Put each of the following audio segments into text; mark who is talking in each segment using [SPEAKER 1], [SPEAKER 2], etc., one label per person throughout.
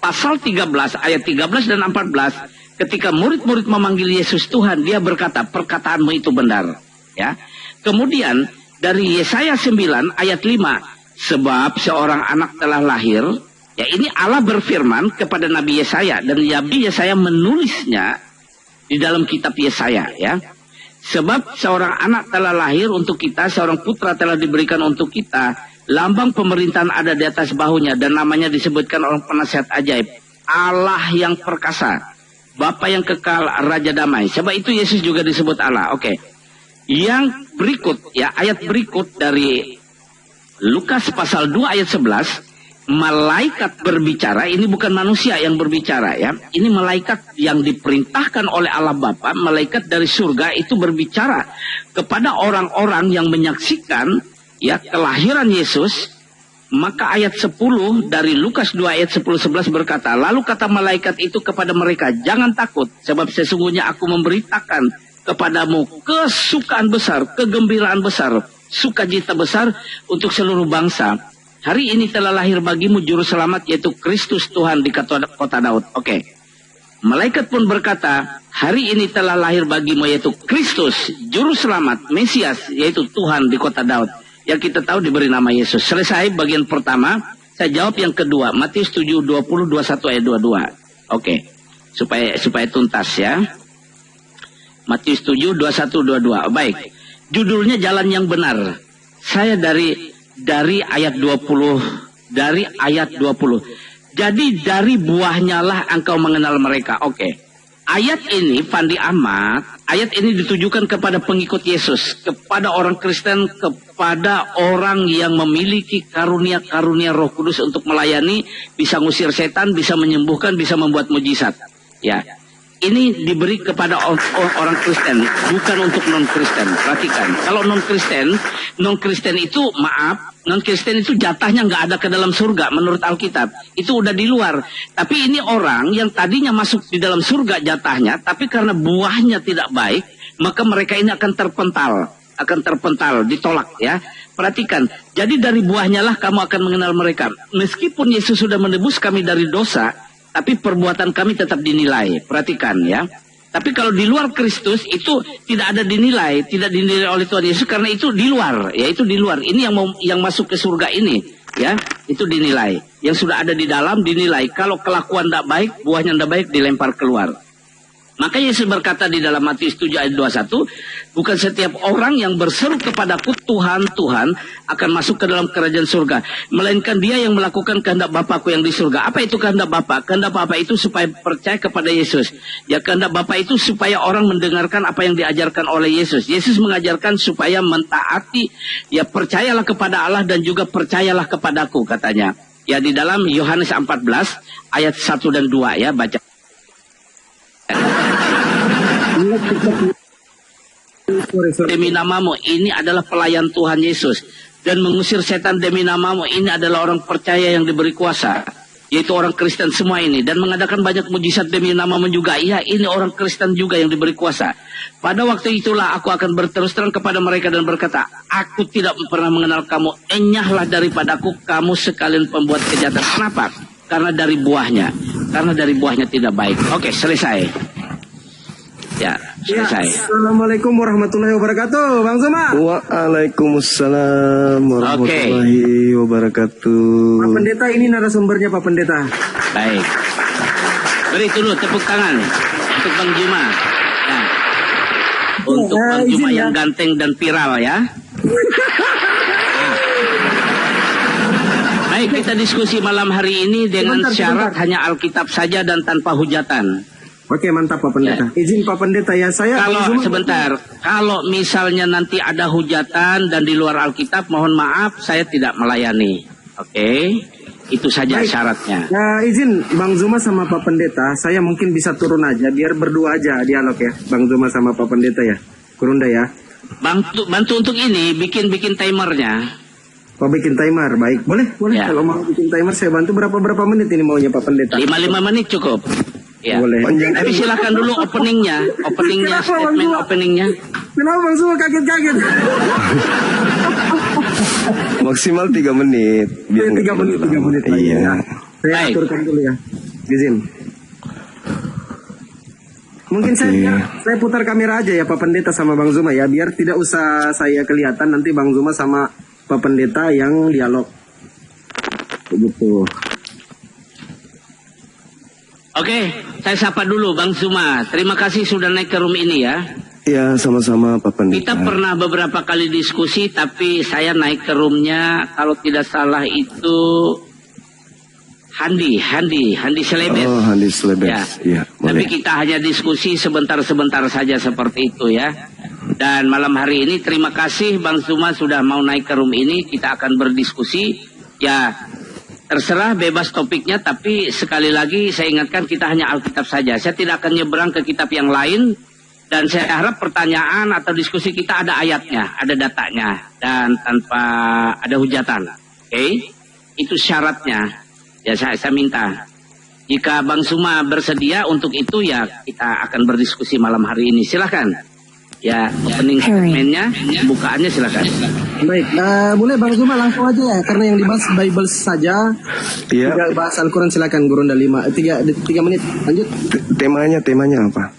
[SPEAKER 1] pasal 13 ayat 13 dan 14, ketika murid-murid memanggil Yesus Tuhan, dia berkata, perkataanmu itu benar. Ya. Kemudian dari Yesaya 9 ayat 5, sebab seorang anak telah lahir. Ya, ini Allah berfirman kepada Nabi Yesaya, dan Nabi Yesaya menulisnya di dalam kitab Yesaya, ya. Sebab seorang anak telah lahir untuk kita, seorang putra telah diberikan untuk kita, lambang pemerintahan ada di atas bahunya, dan namanya disebutkan orang penasihat ajaib, Allah yang perkasa, Bapa yang kekal, Raja damai. Sebab itu Yesus juga disebut Allah. Oke. Yang berikut, ya, ayat berikut dari Lukas pasal 2 ayat 11, malaikat berbicara. Ini bukan manusia yang berbicara, ya. Ini malaikat yang diperintahkan oleh Allah Bapa, malaikat dari surga itu berbicara kepada orang-orang yang menyaksikan, ya, kelahiran Yesus. Maka ayat 10 dari Lukas 2 ayat 10-11 berkata, lalu kata malaikat itu kepada mereka, jangan takut, sebab sesungguhnya aku memberitakan kepadamu kesukaan besar, kegembiraan besar, sukacita besar untuk seluruh bangsa. Hari ini telah lahir bagimu juru selamat, yaitu Kristus Tuhan di kota Daud. Oke. Malaikat pun berkata, hari ini telah lahir bagimu yaitu Kristus, juru selamat, Mesias, yaitu Tuhan di kota Daud. Yang kita tahu diberi nama Yesus. Selesai bagian pertama, saya jawab yang kedua. Matius 7, 20, 21 ayat 22. Oke. Supaya tuntas, ya. Matius 7, 21, 22. Baik. Judulnya Jalan yang Benar. Saya dari ayat 20, dari ayat 20. Jadi dari buahnya lah engkau mengenal mereka. Oke. Ayat ini, Fandi Ahmad, ayat ini ditujukan kepada pengikut Yesus, kepada orang Kristen, kepada orang yang memiliki karunia-karunia Roh Kudus untuk melayani, bisa ngusir setan, bisa menyembuhkan, bisa membuat mujizat. Ya. Ini diberi kepada orang Kristen, bukan untuk non-Kristen. Perhatikan, kalau non-Kristen itu, maaf, non-Kristen itu jatahnya nggak ada ke dalam surga menurut Alkitab. Itu udah di luar. Tapi ini orang yang tadinya masuk di dalam surga jatahnya, tapi karena buahnya tidak baik, maka mereka ini akan terpental, ditolak, ya. Perhatikan, jadi dari buahnya lah kamu akan mengenal mereka. Meskipun Yesus sudah menebus kami dari dosa, tapi perbuatan kami tetap dinilai. Perhatikan, ya. Tapi kalau di luar Kristus itu tidak ada dinilai, tidak dinilai oleh Tuhan Yesus karena itu di luar, ya, itu di luar. Ini yang masuk ke surga ini, ya, itu dinilai. Yang sudah ada di dalam dinilai. Kalau kelakuan tidak baik, buahnya tidak baik, dilempar keluar. Maka Yesus berkata di dalam Matius 7 ayat 21, bukan setiap orang yang berseru kepadaku Tuhan, Tuhan akan masuk ke dalam kerajaan surga, melainkan dia yang melakukan kehendak Bapakku yang di surga. Apa itu kehendak Bapa? Kehendak Bapa itu supaya percaya kepada Yesus. Ya, kehendak Bapa itu supaya orang mendengarkan apa yang diajarkan oleh Yesus. Yesus mengajarkan supaya mentaati, ya, percayalah kepada Allah dan juga percayalah kepadaku, katanya. Ya, di dalam Yohanes 14 ayat 1 dan 2, ya, baca. Demi namamu, ini adalah pelayan Tuhan Yesus, dan mengusir setan demi namamu, ini adalah orang percaya yang diberi kuasa, yaitu orang Kristen semua ini, dan mengadakan banyak mujizat demi namamu juga. Iya, ini orang Kristen juga yang diberi kuasa. Pada waktu itulah aku akan berterus terang kepada mereka dan berkata, aku tidak pernah mengenal kamu, enyahlah daripadaku kamu sekalian pembuat kejahatan. Kenapa? Karena dari buahnya tidak baik. Oke, selesai. Ya, selesai.
[SPEAKER 2] Ya, Assalamualaikum warahmatullahi wabarakatuh, Bang Zuma.
[SPEAKER 3] Waalaikumsalam warahmatullahi wabarakatuh.
[SPEAKER 2] Pak Pendeta, ini narasumbernya Pak Pendeta.
[SPEAKER 1] Baik. Beri dulu tepuk tangan untuk Bang Zuma. Ya. Untuk Bang Zuma yang ganteng dan viral, ya. Baik, kita diskusi malam hari ini dengan syarat hanya Alkitab saja dan tanpa hujatan.
[SPEAKER 2] Oke, mantap Pak Pendeta. Ya. Izin Pak Pendeta, ya, saya
[SPEAKER 1] sebentar. Kalau misalnya nanti ada hujatan dan di luar Alkitab, mohon maaf, saya tidak melayani. Oke, itu saja. Baik. Syaratnya. Ya,
[SPEAKER 2] izin Bang Zuma sama Pak Pendeta, saya mungkin bisa turun aja, biar berdua aja dialog, ya, Bang Zuma sama Pak Pendeta, ya. Kurunda, ya.
[SPEAKER 1] Bantu untuk ini, bikin timernya.
[SPEAKER 2] Oh, bikin timer, baik. Boleh. Ya. Kalau mau bikin timer, saya bantu. Berapa menit ini maunya Pak Pendeta?
[SPEAKER 1] 5 menit cukup. Ya.
[SPEAKER 2] Boleh.
[SPEAKER 1] Tapi silakan dulu openingnya, statement openingnya.
[SPEAKER 2] Kenapa Bang Zuma kaget-kaget?
[SPEAKER 3] Maksimal 3 menit.
[SPEAKER 2] 3 menit.
[SPEAKER 3] Iya.
[SPEAKER 2] Saya aturkan dulu, ya. Izin. Mungkin saya putar kamera aja ya Pak Pendeta sama Bang Zuma ya, biar tidak usah saya kelihatan, nanti Bang Zuma sama Pak Pendeta yang dialog. Begitu.
[SPEAKER 1] Oke, saya sapa dulu Bang Zuma. Terima kasih sudah naik ke room ini ya.
[SPEAKER 3] Ya, sama-sama Pak Pendeta.
[SPEAKER 1] Kita pernah beberapa kali diskusi, tapi saya naik ke roomnya, kalau tidak salah itu Handi Selebes.
[SPEAKER 3] Oh, Handi Selebes.
[SPEAKER 1] Ya. Tapi
[SPEAKER 3] boleh.
[SPEAKER 1] kita hanya diskusi sebentar-sebentar saja seperti itu ya. Dan malam hari ini terima kasih Bang Zuma sudah mau naik ke room ini. Kita akan berdiskusi. Ya, terserah bebas topiknya, tapi sekali lagi saya ingatkan kita hanya Alkitab saja. Saya tidak akan nyebrang ke kitab yang lain. Dan saya harap pertanyaan atau diskusi kita ada ayatnya, ada datanya, dan tanpa ada hujatan. Oke? Itu syaratnya. Ya saya minta. Jika Bang Zuma bersedia untuk itu, ya kita akan berdiskusi malam hari ini. Silakan. Ya, opening statementnya, bukaannya silakan.
[SPEAKER 2] Baik, mulai Bang Zuma langsung aja ya, karena yang dibahas Bible saja.
[SPEAKER 3] Iya.
[SPEAKER 2] Tidak bahas Al-Quran, silakan Gurunda 3 menit. Lanjut.
[SPEAKER 3] Temanya apa?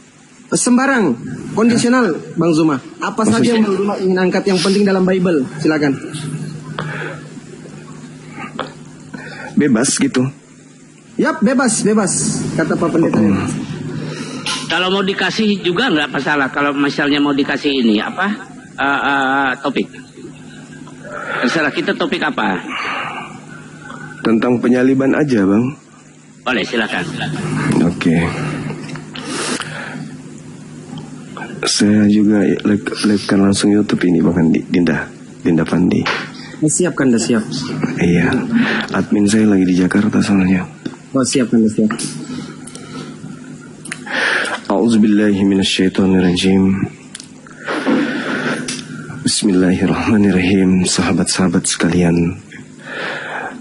[SPEAKER 2] Sembarang, kondisional Bang Zuma. Apa saja yang Bang Zuma ingin angkat yang penting dalam Bible, silakan.
[SPEAKER 3] Bebas gitu.
[SPEAKER 2] Yap, bebas, kata Pak Pendeta.
[SPEAKER 1] Kalau mau dikasih juga nggak masalah. Kalau misalnya mau dikasih ini topik. Terserah kita topik apa?
[SPEAKER 3] Tentang penyaliban aja, Bang.
[SPEAKER 1] Boleh, silakan.
[SPEAKER 3] Oke. Saya juga live-kan langsung YouTube ini, Bang Dinda Fandi.
[SPEAKER 2] Siap kan, siap.
[SPEAKER 3] Iya. Admin saya lagi di Jakarta soalnya.
[SPEAKER 2] Oh, siap kan, siap.
[SPEAKER 3] A'udzubillahi minasyaitonirrajim. Bismillahirrahmanirrahim. Sahabat-sahabat sekalian,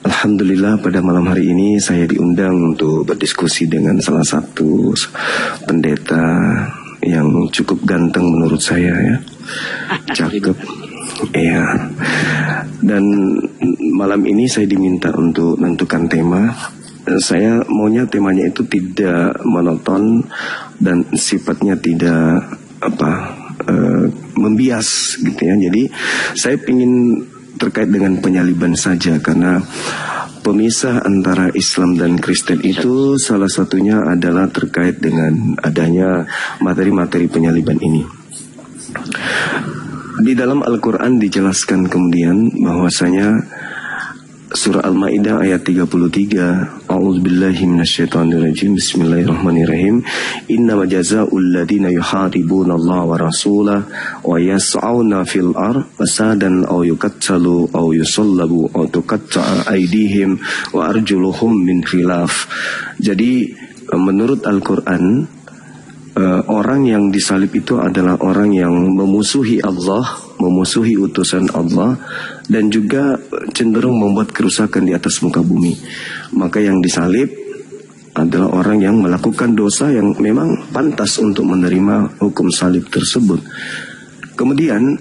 [SPEAKER 3] alhamdulillah pada malam hari ini saya diundang untuk berdiskusi dengan salah satu pendeta yang cukup ganteng menurut saya ya. Cakep. Iya. Dan malam ini saya diminta untuk menentukan tema. Saya maunya temanya itu tidak monoton dan sifatnya tidak membias gitu ya. Jadi saya ingin terkait dengan penyaliban saja, karena pemisah antara Islam dan Kristen itu salah satunya adalah terkait dengan adanya materi-materi penyaliban ini. Di dalam Al-Quran dijelaskan kemudian bahwasanya surah Al-Maidah ayat 33, A'udzubillahi minasyaitonirrajim, Bismillahirrahmanirrahim. Innama jazaa'ul ladzina yuharibuna Allah wa rasulahu wa yas'auna fil ardh fasadan aw yuqattalu aw yusallabu aw tuqatta'a aydihim wa arjuluhum min khilaf. Jadi menurut Al-Quran, orang yang disalib itu adalah orang yang memusuhi Allah, memusuhi utusan Allah, dan juga cenderung membuat kerusakan di atas muka bumi. Maka yang disalib adalah orang yang melakukan dosa yang memang pantas untuk menerima hukum salib tersebut. Kemudian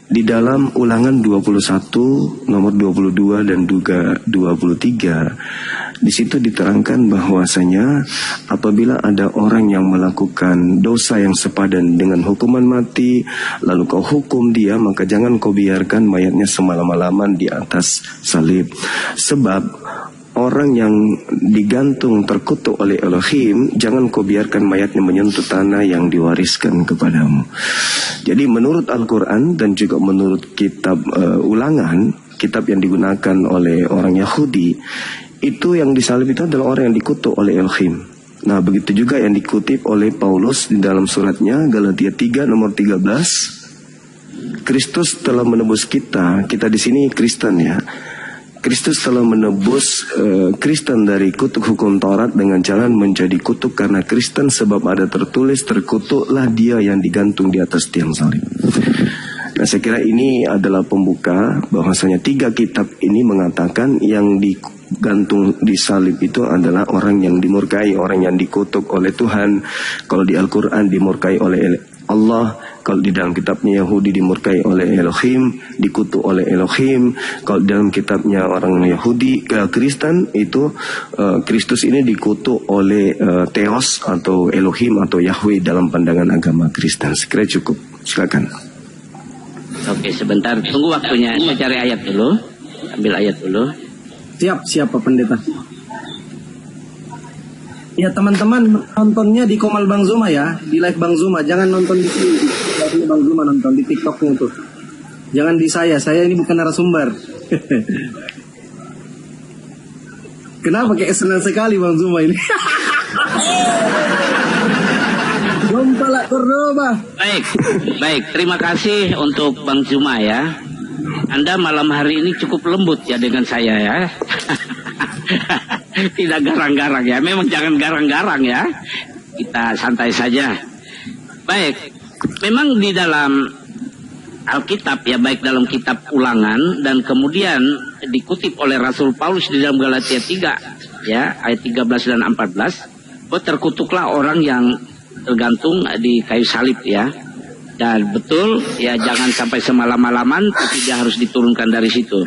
[SPEAKER 3] di dalam Ulangan 21 nomor 22 dan juga 23, di situ diterangkan bahwasanya apabila ada orang yang melakukan dosa yang sepadan dengan hukuman mati, lalu kau hukum dia, maka jangan kau biarkan mayatnya semalam-malaman di atas salib. Sebab orang yang digantung terkutuk oleh Elohim, jangan kau biarkan mayatnya menyentuh tanah yang diwariskan kepadamu. Jadi menurut Al-Quran dan juga menurut kitab Ulangan, kitab yang digunakan oleh orang Yahudi, itu yang disalib itu adalah orang yang dikutuk oleh Elohim. Nah, begitu juga yang dikutip oleh Paulus di dalam suratnya Galatia 3 nomor 13. Kristus telah menebus kita di sini Kristen ya. Kristus telah menebus Kristen dari kutuk hukum Taurat dengan jalan menjadi kutuk karena Kristen, sebab ada tertulis, terkutuklah dia yang digantung di atas tiang salib. Nah, saya kira ini adalah pembuka bahwasanya 3 kitab ini mengatakan yang digantung di salib itu adalah orang yang dimurkai, orang yang dikutuk oleh Tuhan. Kalau di Al-Quran dimurkai oleh Allah. Kalau di dalam kitabnya Yahudi dimurkai oleh Elohim, dikutuk oleh Elohim. Kalau dalam kitabnya orang Yahudi, Kristen itu Kristus ini dikutuk oleh Theos atau Elohim atau Yahweh dalam pandangan agama Kristen. Sekira cukup. Silakan.
[SPEAKER 1] Oke, sebentar, tunggu waktunya. Saya cari ayat dulu. Ambil ayat dulu.
[SPEAKER 2] Siap Pak Pendeta. Ya teman-teman, nontonnya di Komal Bang Zuma ya, di live Bang Zuma. Jangan nonton di sini, live Bang Zuma, nonton di TikToknya tuh. Jangan di saya ini bukan narasumber. Kenapa kayak senang sekali Bang Zuma ini? Gompala Cordoba.
[SPEAKER 1] Baik, terima kasih untuk Bang Zuma ya. Anda malam hari ini cukup lembut ya dengan saya ya. Tidak garang-garang ya. Memang jangan garang-garang ya. Kita santai saja. Baik. Memang di dalam Alkitab ya, baik dalam kitab Ulangan dan kemudian dikutip oleh Rasul Paulus di dalam Galatia 3 ya, ayat 13 dan 14, bahwa terkutuklah orang yang tergantung di kayu salib ya. Dan betul ya, jangan sampai semalam-malaman, tapi dia harus diturunkan dari situ.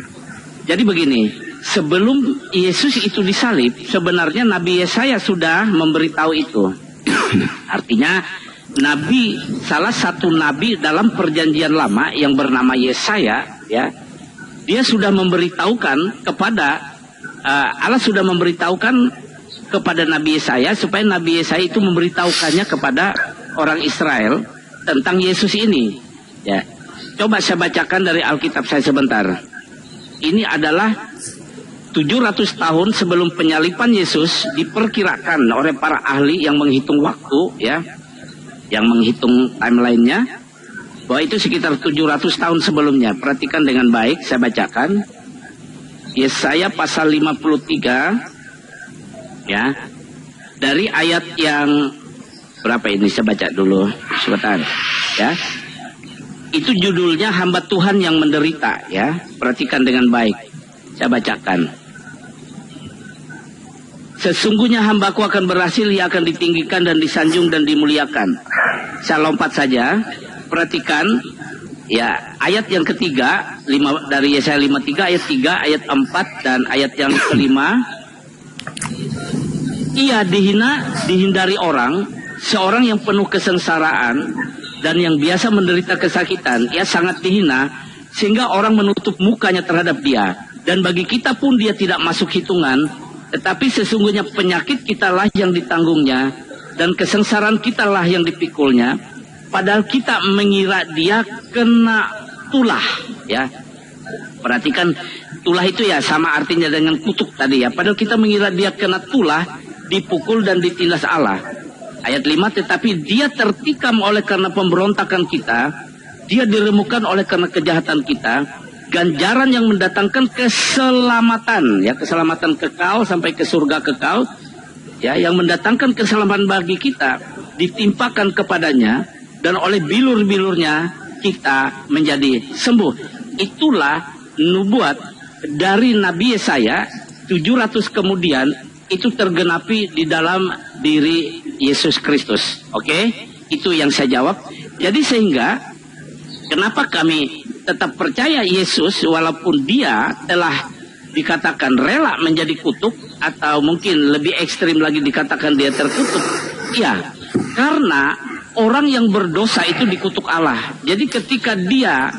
[SPEAKER 1] Jadi begini, sebelum Yesus itu disalib, sebenarnya Nabi Yesaya sudah memberitahu itu. Artinya salah satu nabi dalam perjanjian lama yang bernama Yesaya, ya, dia sudah memberitahukan kepada Allah sudah memberitahukan kepada Nabi Yesaya supaya Nabi Yesaya itu memberitahukannya kepada orang Israel tentang Yesus ini. Ya, coba saya bacakan dari Alkitab saya sebentar. Ini adalah 700 tahun sebelum penyaliban Yesus, diperkirakan oleh para ahli yang menghitung waktu ya, yang menghitung timelinenya, bahwa itu sekitar 700 tahun sebelumnya. Perhatikan dengan baik, saya bacakan Yesaya pasal 53 ya, dari ayat yang berapa ini, saya baca dulu sebentar ya. Itu judulnya hamba Tuhan yang menderita ya. Perhatikan dengan baik, saya bacakan. Sesungguhnya hambaku akan berhasil, ia akan ditinggikan dan disanjung dan dimuliakan. Saya lompat saja. Perhatikan ya, ayat yang ketiga dari Yesaya 53 ayat 3, ayat 4 dan ayat yang kelima. Ia dihindari orang, seorang yang penuh kesengsaraan dan yang biasa menderita kesakitan. Ia sangat dihina sehingga orang menutup mukanya terhadap dia. Dan bagi kita pun dia tidak masuk hitungan. Tetapi sesungguhnya penyakit kitalah yang ditanggungnya dan kesengsaraan kitalah yang dipikulnya. Padahal kita mengira dia kena tulah ya. Perhatikan, tulah itu ya sama artinya dengan kutuk tadi ya. Padahal kita mengira dia kena tulah, dipukul dan ditindas Allah. Ayat 5, tetapi dia tertikam oleh karena pemberontakan kita, dia diremukan oleh karena kejahatan kita, ganjaran yang mendatangkan keselamatan, ya, keselamatan kekal sampai ke surga kekal, ya, yang mendatangkan keselamatan bagi kita, ditimpakan kepadanya, dan oleh bilur-bilurnya kita menjadi sembuh. Itulah nubuat dari Nabi Yesaya 700 kemudian, itu tergenapi di dalam diri Yesus Kristus. Oke? Itu yang saya jawab. Jadi sehingga kenapa kami tetap percaya Yesus walaupun dia telah dikatakan rela menjadi kutuk, atau mungkin lebih ekstrim lagi dikatakan dia terkutuk. Ya, karena orang yang berdosa itu dikutuk Allah. Jadi ketika dia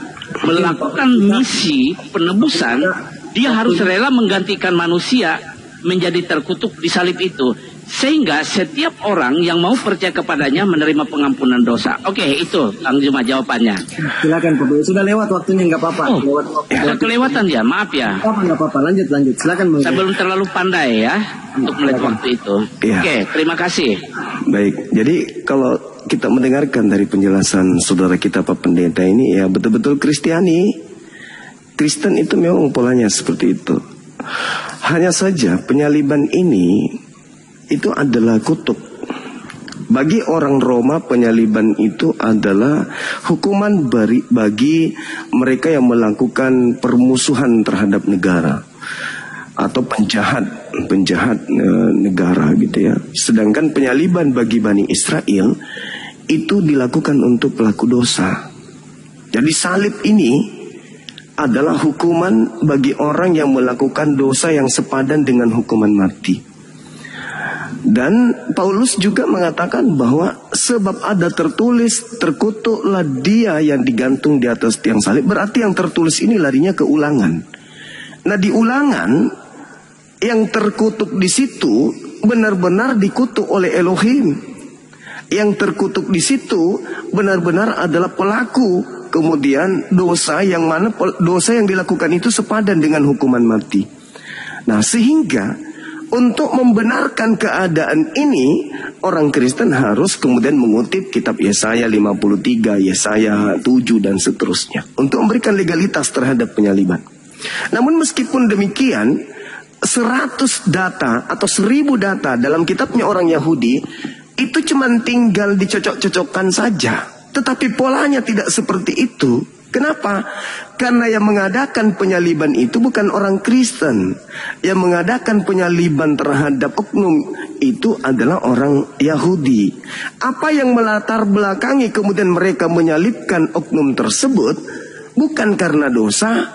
[SPEAKER 1] melakukan misi penebusan, dia harus rela menggantikan manusia menjadi terkutuk di salib itu, sehingga setiap orang yang mau percaya kepadanya menerima pengampunan dosa. Oke, itu Kang Zuma jawabannya.
[SPEAKER 2] Silakan Pak. Sudah lewat waktunya, nggak apa-apa.
[SPEAKER 1] Oh, sudah kelewatan ya, maaf ya.
[SPEAKER 2] Nggak apa-apa, lanjut. Silakan Bang.
[SPEAKER 1] Saya belum terlalu pandai ya untuk melihat waktu itu.
[SPEAKER 3] Ya.
[SPEAKER 1] Oke, terima kasih.
[SPEAKER 3] Baik, jadi kalau kita mendengarkan dari penjelasan saudara kita Pak Pendeta ini, ya betul-betul Kristiani. Kristen itu memang polanya seperti itu. Hanya saja penyaliban ini itu adalah kutuk. Bagi orang Roma, penyaliban itu adalah hukuman bagi mereka yang melakukan permusuhan terhadap negara atau penjahat negara gitu ya. Sedangkan penyaliban bagi Bani Israel itu dilakukan untuk pelaku dosa. Jadi salib ini adalah hukuman bagi orang yang melakukan dosa yang sepadan dengan hukuman mati. Dan Paulus juga mengatakan bahwa sebab ada tertulis, terkutuklah dia yang digantung di atas tiang salib. Berarti yang tertulis ini larinya ke Ulangan. Nah, di Ulangan yang terkutuk di situ benar-benar dikutuk oleh Elohim. Yang terkutuk di situ benar-benar adalah pelaku. Kemudian dosa yang mana dosa yang dilakukan itu sepadan dengan hukuman mati. Nah, sehingga untuk membenarkan keadaan ini, orang Kristen harus kemudian mengutip kitab Yesaya 53, Yesaya 7 dan seterusnya untuk memberikan legalitas terhadap penyaliban. Namun meskipun demikian, 100 data atau 1000 data dalam kitabnya orang Yahudi itu cuma tinggal dicocok-cocokkan saja. Tetapi polanya tidak seperti itu. Kenapa? Karena yang mengadakan penyaliban itu bukan orang Kristen. Yang mengadakan penyaliban terhadap oknum itu adalah orang Yahudi. Apa yang melatar belakangi kemudian mereka menyalibkan oknum tersebut bukan karena dosa,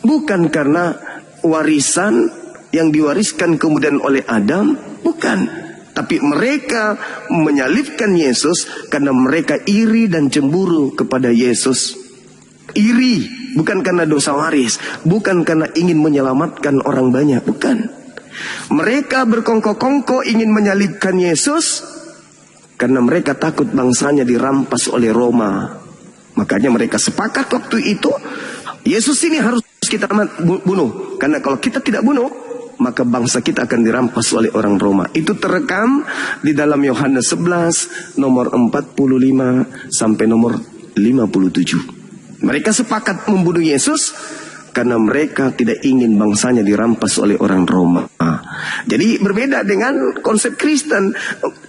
[SPEAKER 3] bukan karena warisan yang diwariskan kemudian oleh Adam, bukan. Tapi mereka menyalibkan Yesus karena mereka iri dan cemburu kepada Yesus. Iri, bukan karena dosa waris, bukan karena ingin menyelamatkan orang banyak, bukan. Mereka berkongkok-kongkok ingin menyalibkan Yesus karena mereka takut bangsanya dirampas oleh Roma. Makanya mereka sepakat waktu itu, Yesus ini harus kita bunuh. Karena kalau kita tidak bunuh, maka bangsa kita akan dirampas oleh orang Roma. Itu terekam di dalam Yohanes 11 nomor 45 sampai nomor 57. Mereka sepakat membunuh Yesus karena mereka tidak ingin bangsanya dirampas oleh orang Roma. Jadi berbeda dengan konsep Kristen.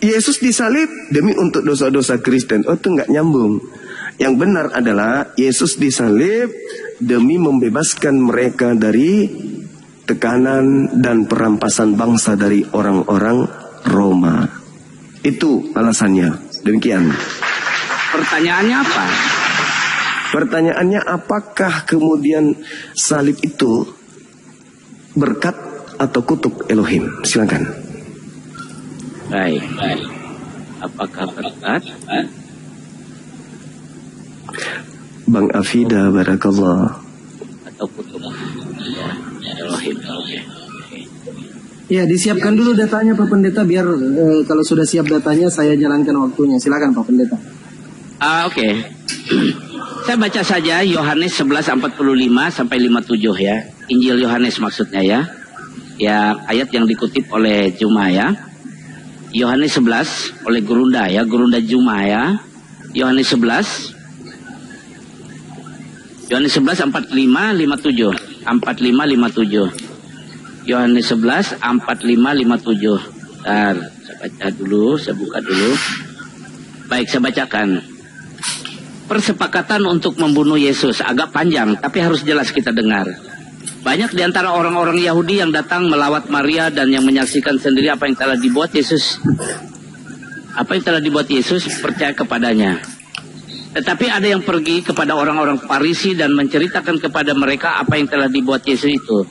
[SPEAKER 3] Yesus disalib demi untuk dosa-dosa Kristen. Oh, itu nggak nyambung. Yang benar adalah Yesus disalib demi membebaskan mereka dari tekanan dan perampasan bangsa dari orang-orang Roma. Itu alasannya. Demikian.
[SPEAKER 1] Pertanyaannya apa?
[SPEAKER 3] Pertanyaannya, apakah kemudian salib itu berkat atau kutuk Elohim? Silakan.
[SPEAKER 1] Baik. Apakah berkat?
[SPEAKER 3] Bang Afida, barakallah.
[SPEAKER 1] Atau kutuk? Elohim.
[SPEAKER 2] Ya, disiapkan dulu datanya Pak Pendeta, biar kalau sudah siap datanya saya jalankan waktunya. Silakan Pak Pendeta.
[SPEAKER 1] Oke. Saya baca saja Yohanes 11:45 sampai 57 ya. Injil Yohanes maksudnya ya. Ya, ayat yang dikutip oleh Juma ya. Yohanes 11 oleh Gurunda ya, Gurunda Juma ya. Yohanes 11 45:57. 45:57. Yohanes 11 45:57. Bentar, saya baca dulu, saya buka dulu. Baik, saya bacakan. Persepakatan untuk membunuh Yesus agak panjang, tapi harus jelas kita dengar. Banyak di antara orang-orang Yahudi yang datang melawat Maria dan yang menyaksikan sendiri apa yang telah dibuat Yesus. Apa yang telah dibuat Yesus, percaya kepadanya. Tetapi ada yang pergi kepada orang-orang Farisi dan menceritakan kepada mereka apa yang telah dibuat Yesus itu.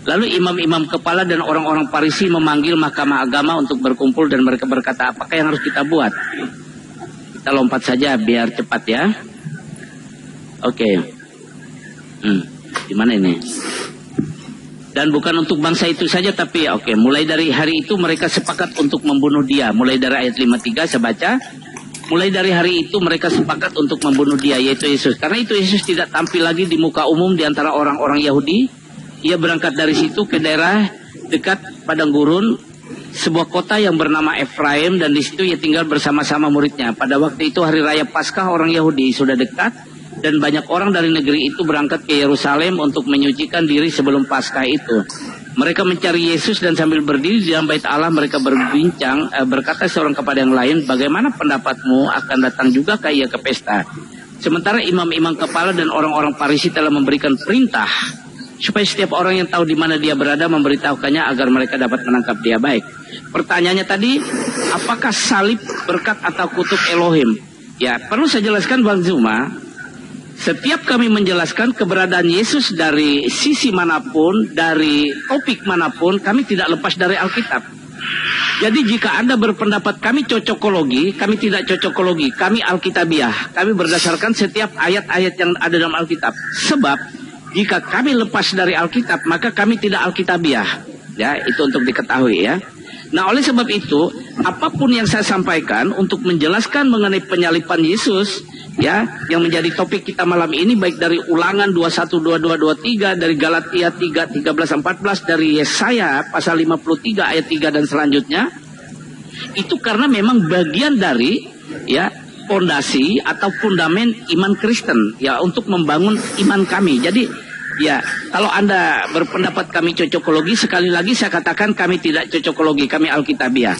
[SPEAKER 1] Lalu imam-imam kepala dan orang-orang Farisi memanggil mahkamah agama untuk berkumpul dan mereka berkata, apakah yang harus kita buat? Kita lompat saja biar cepat ya. Oke. Di mana ini? Dan bukan untuk bangsa itu saja, tapi mulai dari hari itu mereka sepakat untuk membunuh dia. Mulai dari ayat 53 saya baca. Mulai dari hari itu mereka sepakat untuk membunuh dia, yaitu Yesus. Karena itu Yesus tidak tampil lagi di muka umum di antara orang-orang Yahudi. Ia berangkat dari situ ke daerah dekat padang gurun, sebuah kota yang bernama Efraim, dan di situ ia tinggal bersama-sama muridnya. Pada waktu itu hari raya Paskah orang Yahudi sudah dekat, dan banyak orang dari negeri itu berangkat ke Yerusalem untuk menyucikan diri sebelum Paskah itu. Mereka mencari Yesus dan sambil berdiri di dalam bait Allah mereka berbincang, berkata seorang kepada yang lain, bagaimana pendapatmu, akan datang juga ia ke pesta? Sementara imam-imam kepala dan orang-orang Farisi telah memberikan perintah supaya setiap orang yang tahu di mana dia berada memberitahukannya agar mereka dapat menangkap dia. Baik. Pertanyaannya tadi, apakah salib berkat atau kutuk Elohim? Ya, perlu saya jelaskan Bang Zuma, setiap kami menjelaskan keberadaan Yesus dari sisi manapun, dari topik manapun, kami tidak lepas dari Alkitab. Jadi jika Anda berpendapat kami cocokologi, kami tidak cocokologi, kami Alkitabiah. Kami berdasarkan setiap ayat-ayat yang ada dalam Alkitab. Sebab jika kami lepas dari Alkitab, maka kami tidak Alkitabiah. Ya, itu untuk diketahui ya. Nah, oleh sebab itu, apapun yang saya sampaikan untuk menjelaskan mengenai penyalipan Yesus, ya, yang menjadi topik kita malam ini, baik dari Ulangan 21, 22, 23, dari Galatia 3, 13, 14, dari Yesaya pasal 53 ayat 3 dan selanjutnya, itu karena memang bagian dari ya fondasi atau fundamen iman Kristen, ya, untuk membangun iman kami. Jadi ya, kalau Anda berpendapat kami cocokologi, sekali lagi saya katakan kami tidak cocokologi, kami Alkitabiah.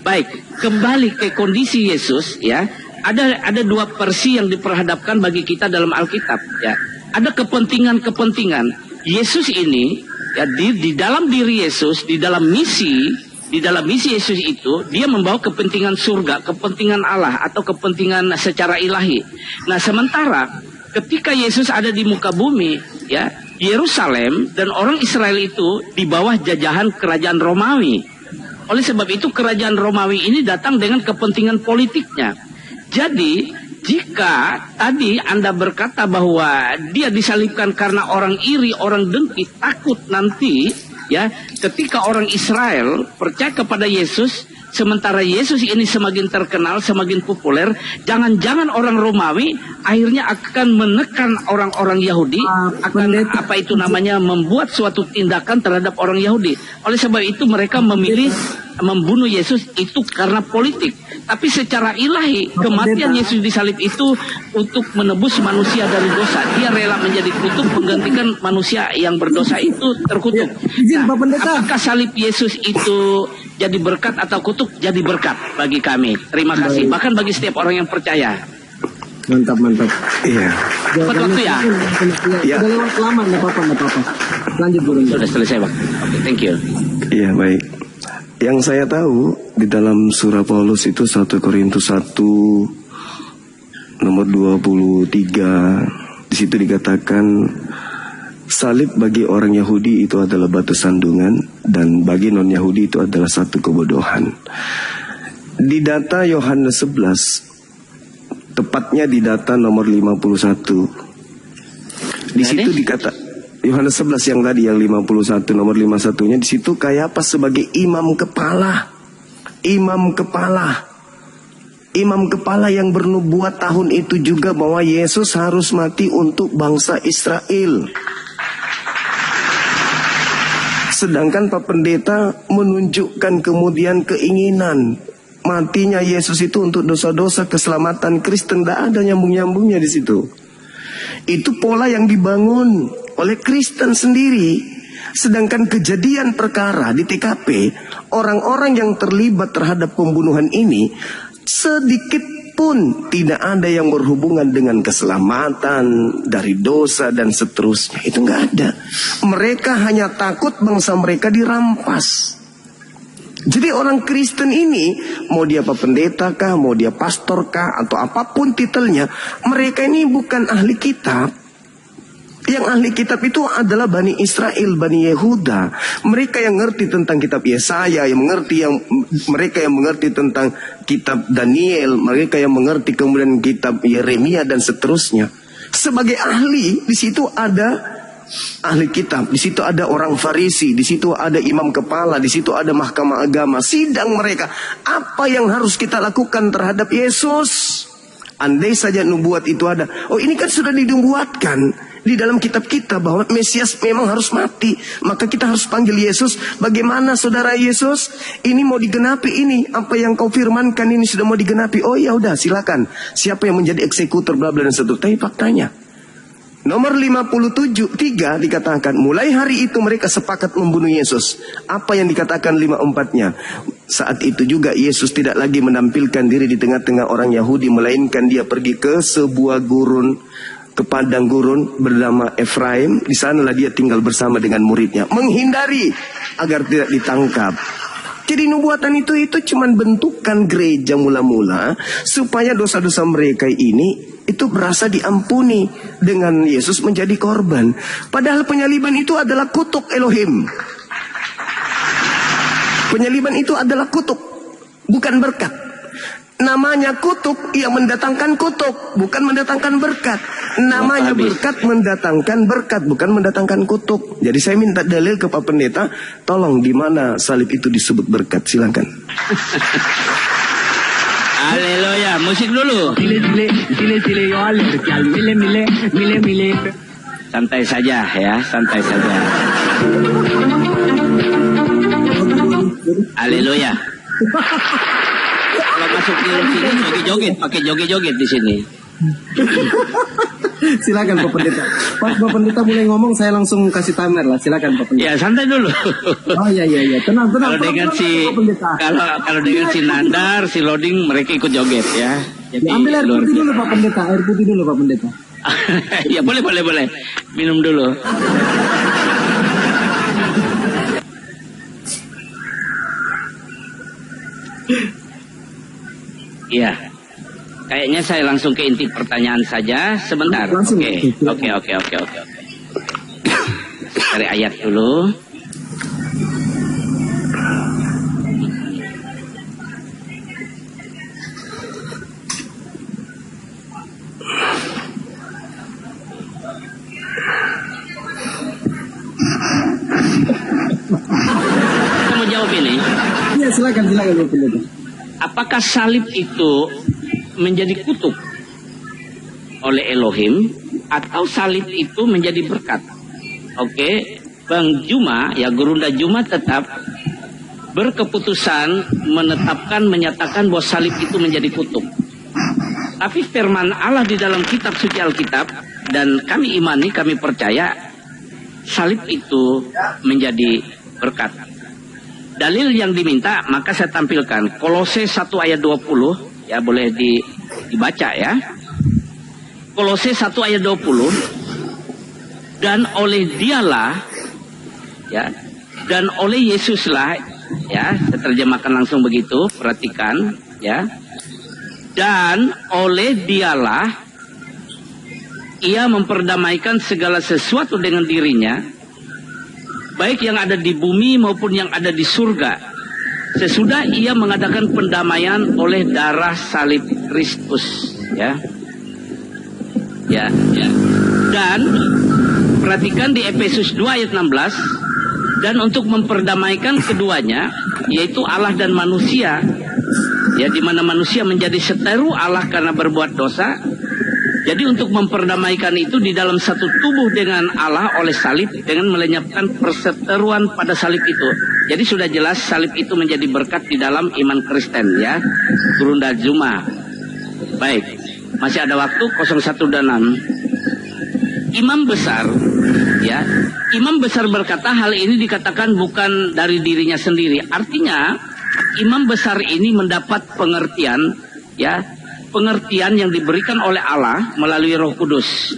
[SPEAKER 1] Baik, kembali ke kondisi Yesus, ya. Ada dua versi yang diperhadapkan bagi kita dalam Alkitab, ya. Ada kepentingan-kepentingan. Yesus ini, ya, di dalam diri Yesus, di dalam misi Yesus itu, dia membawa kepentingan surga, kepentingan Allah, atau kepentingan secara ilahi. Nah, sementara ketika Yesus ada di muka bumi, ya, Yerusalem dan orang Israel itu di bawah jajahan kerajaan Romawi. Oleh sebab itu kerajaan Romawi ini datang dengan kepentingan politiknya. Jadi jika tadi Anda berkata bahwa dia disalibkan karena orang iri, orang dengki, takut nanti, ya, ketika orang Israel percaya kepada Yesus, sementara Yesus ini semakin terkenal, semakin populer, jangan-jangan orang Romawi akhirnya akan menekan orang-orang Yahudi, akan membuat suatu tindakan terhadap orang Yahudi. Oleh sebab itu mereka memilih membunuh Yesus itu karena politik. Tapi secara ilahi, kematian Yesus disalib itu untuk menebus manusia dari dosa. Dia rela menjadi kutuk menggantikan manusia yang berdosa itu terkutuk. Nah, apakah salib Yesus itu jadi berkat atau kutuk? Jadi berkat bagi kami. Terima kasih. Bahkan bagi setiap orang yang percaya.
[SPEAKER 2] Mantap.
[SPEAKER 3] Iya.
[SPEAKER 1] Cepat waktu ya.
[SPEAKER 2] Ya. Udah lewat lama, nggak apa-apa. Lanjut dulu.
[SPEAKER 1] Sudah selesai, Bang. Oke, thank you.
[SPEAKER 3] Iya, baik. Yang saya tahu di dalam surah Paulus itu 1 Korintus 1 nomor 23, di situ dikatakan salib bagi orang Yahudi itu adalah batu sandungan dan bagi non-Yahudi itu adalah satu kebodohan. Di data Yohanes 11, tepatnya di data nomor 51, di situ dikata Yohanes 11 yang tadi, yang 51, nomor 51-nya di situ Kayapas sebagai imam kepala yang bernubuat tahun itu juga bahwa Yesus harus mati untuk bangsa Israel. Sedangkan Pak Pendeta menunjukkan kemudian keinginan matinya Yesus itu untuk dosa-dosa keselamatan Kristen. Tidak ada nyambung-nyambungnya di situ. Itu pola yang dibangun oleh Kristen sendiri. Sedangkan kejadian perkara di TKP, orang-orang yang terlibat terhadap pembunuhan ini sedikit pun tidak ada yang berhubungan dengan keselamatan dari dosa dan seterusnya. Itu nggak ada. Mereka hanya takut bangsa mereka dirampas. Jadi orang Kristen ini, mau dia apa pendeta kah, mau dia pastor kah, atau apapun titelnya, mereka ini bukan ahli kitab. Yang ahli kitab itu adalah Bani Israel, Bani Yehuda. Mereka yang mengerti tentang kitab Yesaya, mereka yang mengerti tentang kitab Daniel, mereka yang mengerti kemudian kitab Yeremia dan seterusnya. Sebagai ahli, di situ ada ahli kitab, di situ ada orang Farisi, di situ ada imam kepala, di situ ada mahkamah agama, sidang mereka. Apa yang harus kita lakukan terhadap Yesus? Andai saja nubuat itu ada. Oh, ini kan sudah dinubuatkan di dalam kitab kita bahwa Mesias memang harus mati. Maka kita harus panggil Yesus. Bagaimana saudara Yesus? Ini mau digenapi ini. Apa yang kau firmankan ini sudah mau digenapi. Oh ya udah silakan. Siapa yang menjadi eksekutor bla bla dan seterusnya. Tapi faktanya nomor 57, 3 dikatakan, mulai hari itu mereka sepakat membunuh Yesus. Apa yang dikatakan 54-nya? Saat itu juga Yesus tidak lagi menampilkan diri di tengah-tengah orang Yahudi, melainkan dia pergi ke sebuah gurun, ke padang gurun bernama Efraim. Di sanalah dia tinggal bersama dengan muridnya, menghindari agar tidak ditangkap. Jadi nubuatan itu cuman bentukan gereja mula-mula supaya dosa-dosa mereka ini itu berasa diampuni dengan Yesus menjadi korban. Padahal penyaliban itu adalah kutuk Elohim. Penyaliban itu adalah kutuk, bukan berkat. Namanya kutuk, ia mendatangkan kutuk, bukan mendatangkan berkat. Namanya berkat mendatangkan berkat, bukan mendatangkan kutuk. Jadi saya minta dalil ke Pak Pendeta, tolong di mana salib itu disebut berkat, silakan.
[SPEAKER 1] Haleluya, musik dulu. Santai saja ya, santai saja. Haleluya. Kalau masuk di sini joget-joget, pakai joget-joget di sini.
[SPEAKER 2] Silakan Pak Pendeta. Pas Pak Pendeta mulai ngomong, saya langsung kasih timer lah. Silakan Pak Pendeta.
[SPEAKER 1] Ya santai dulu.
[SPEAKER 2] Oh iya, tenang.
[SPEAKER 1] Kalau dengan si Nandar, si Loading, mereka ikut joget ya. Jadi
[SPEAKER 2] ambil air putih dulu Pak Pendeta. Air putih dulu Pak Pendeta.
[SPEAKER 1] Ya boleh. Minum dulu. Iya. Kayaknya saya langsung ke inti pertanyaan saja sebentar. Oke. Cari ayat dulu. Kamu jawab ini?
[SPEAKER 2] Iya, silakan Pak Pendeta.
[SPEAKER 1] Apakah salib itu menjadi kutuk oleh Elohim atau salib itu menjadi berkat? Oke, Bang Juma, ya Gurunda Juma tetap berkeputusan menyatakan bahwa salib itu menjadi kutuk. Tapi firman Allah di dalam kitab suci Alkitab, dan kami imani, kami percaya salib itu menjadi berkat. Dalil yang diminta maka saya tampilkan Kolose 1 ayat 20. Ya boleh dibaca ya. Kolose 1 ayat 20. Dan oleh dialah ya, dan oleh Yesuslah ya, saya terjemahkan langsung begitu, perhatikan ya. Dan oleh dialah ia memperdamaikan segala sesuatu dengan dirinya, baik yang ada di bumi maupun yang ada di surga, sesudah ia mengadakan pendamaian oleh darah salib Kristus, ya. Dan perhatikan di Efesus 2 ayat 16, dan untuk memperdamaikan keduanya, yaitu Allah dan manusia, ya, di mana manusia menjadi seteru Allah karena berbuat dosa. Jadi untuk memperdamaikan itu di dalam satu tubuh dengan Allah oleh salib, dengan melenyapkan perseteruan pada salib itu. Jadi sudah jelas salib itu menjadi berkat di dalam iman Kristen ya. Gurunda Juma. Baik, masih ada waktu 01 dan 6. Imam besar ya, imam besar berkata hal ini dikatakan bukan dari dirinya sendiri. Artinya imam besar ini mendapat pengertian ya, pengertian yang diberikan oleh Allah melalui Roh Kudus.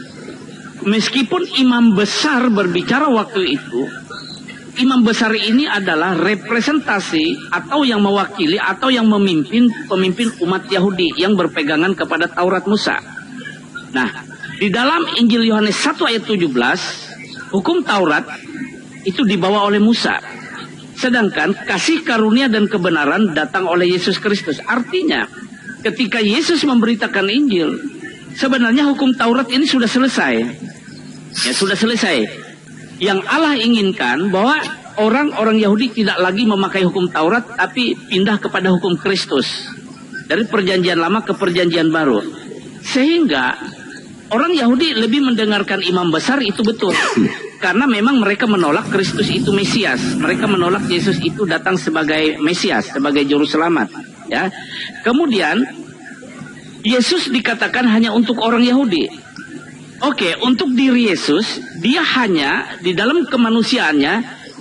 [SPEAKER 1] Meskipun imam besar berbicara waktu itu, imam besar ini adalah representasi atau yang mewakili atau yang pemimpin umat Yahudi yang berpegangan kepada Taurat Musa. Nah, di dalam Injil Yohanes 1 ayat 17, hukum Taurat itu dibawa oleh Musa. Sedangkan kasih karunia dan kebenaran datang oleh Yesus Kristus. Artinya, ketika Yesus memberitakan Injil, sebenarnya hukum Taurat ini sudah selesai. Ya, sudah selesai. Yang Allah inginkan bahwa orang-orang Yahudi tidak lagi memakai hukum Taurat, tapi pindah kepada hukum Kristus. Dari perjanjian lama ke perjanjian baru. Sehingga orang Yahudi lebih mendengarkan imam besar itu betul. Karena memang mereka menolak Kristus itu Mesias. Mereka menolak Yesus itu datang sebagai Mesias, sebagai juru selamat. Ya. Kemudian Yesus dikatakan hanya untuk orang Yahudi. Oke, untuk diri Yesus, dia hanya di dalam kemanusiaannya,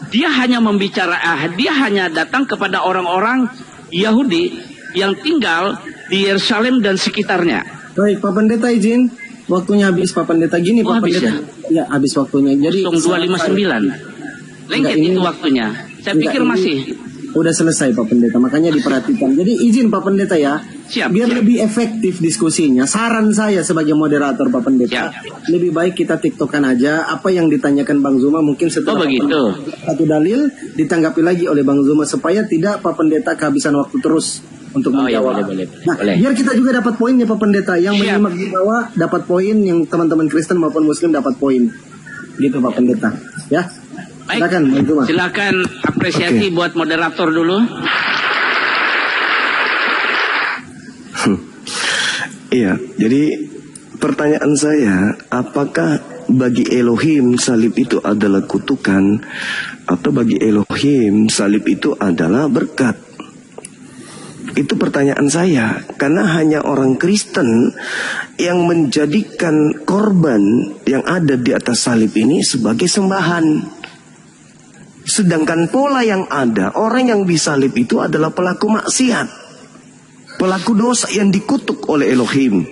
[SPEAKER 1] dia hanya datang kepada orang-orang Yahudi yang tinggal di Yerusalem dan sekitarnya.
[SPEAKER 2] Baik, Pak Pendeta izin, waktunya habis Pak Pendeta. Gini Pak Pendeta. Ya, habis waktunya. Jadi
[SPEAKER 1] 0259. Lengket itu waktunya. Saya pikir masih.
[SPEAKER 2] Udah selesai Pak Pendeta, makanya diperhatikan. Jadi izin Pak Pendeta ya,
[SPEAKER 1] Siap,
[SPEAKER 2] biar
[SPEAKER 1] siap.
[SPEAKER 2] lebih efektif diskusinya. Saran saya sebagai moderator Pak Pendeta, lebih baik kita tiktokan aja apa yang ditanyakan Bang Zuma, mungkin setelah
[SPEAKER 1] begitu.
[SPEAKER 2] satu dalil ditanggapi lagi oleh Bang Zuma supaya tidak Pak Pendeta kehabisan waktu terus untuk
[SPEAKER 1] Oh, ya,
[SPEAKER 2] menjawab.
[SPEAKER 1] boleh.
[SPEAKER 2] Nah, biar kita juga dapat poinnya Pak Pendeta, yang
[SPEAKER 1] Siap.
[SPEAKER 2] menyimak di bawah dapat poin, yang teman-teman Kristen maupun Muslim dapat poin. Gitu Pak Pendeta, ya.
[SPEAKER 1] Baik,
[SPEAKER 2] Silakan Bang Zuma.
[SPEAKER 1] silakan apresiasi buat moderator dulu.
[SPEAKER 3] Iya, jadi pertanyaan saya, apakah bagi Elohim salib itu adalah kutukan atau bagi Elohim salib itu adalah berkat? Itu pertanyaan saya, karena hanya orang Kristen yang menjadikan korban yang ada di atas salib ini sebagai sembahan. Sedangkan pola yang ada, orang yang disalib itu adalah pelaku maksiat, pelaku dosa yang dikutuk oleh Elohim.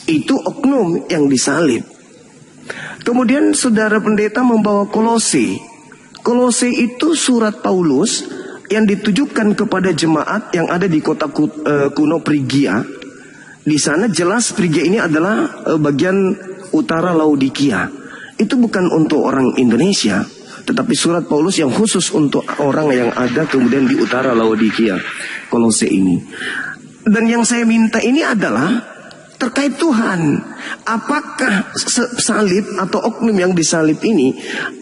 [SPEAKER 3] Itu oknum yang disalib. Kemudian saudara pendeta membawa Kolose. Kolose itu surat Paulus yang ditujukan kepada jemaat yang ada di kota kuno Frigia. Di sana jelas Frigia ini adalah bagian utara Laodikia. Itu bukan untuk orang Indonesia, tetapi surat Paulus yang khusus untuk orang yang ada kemudian di utara Laodikia, Kolose ini. Dan yang saya minta ini adalah terkait Tuhan. Apakah salib atau oknum yang disalib ini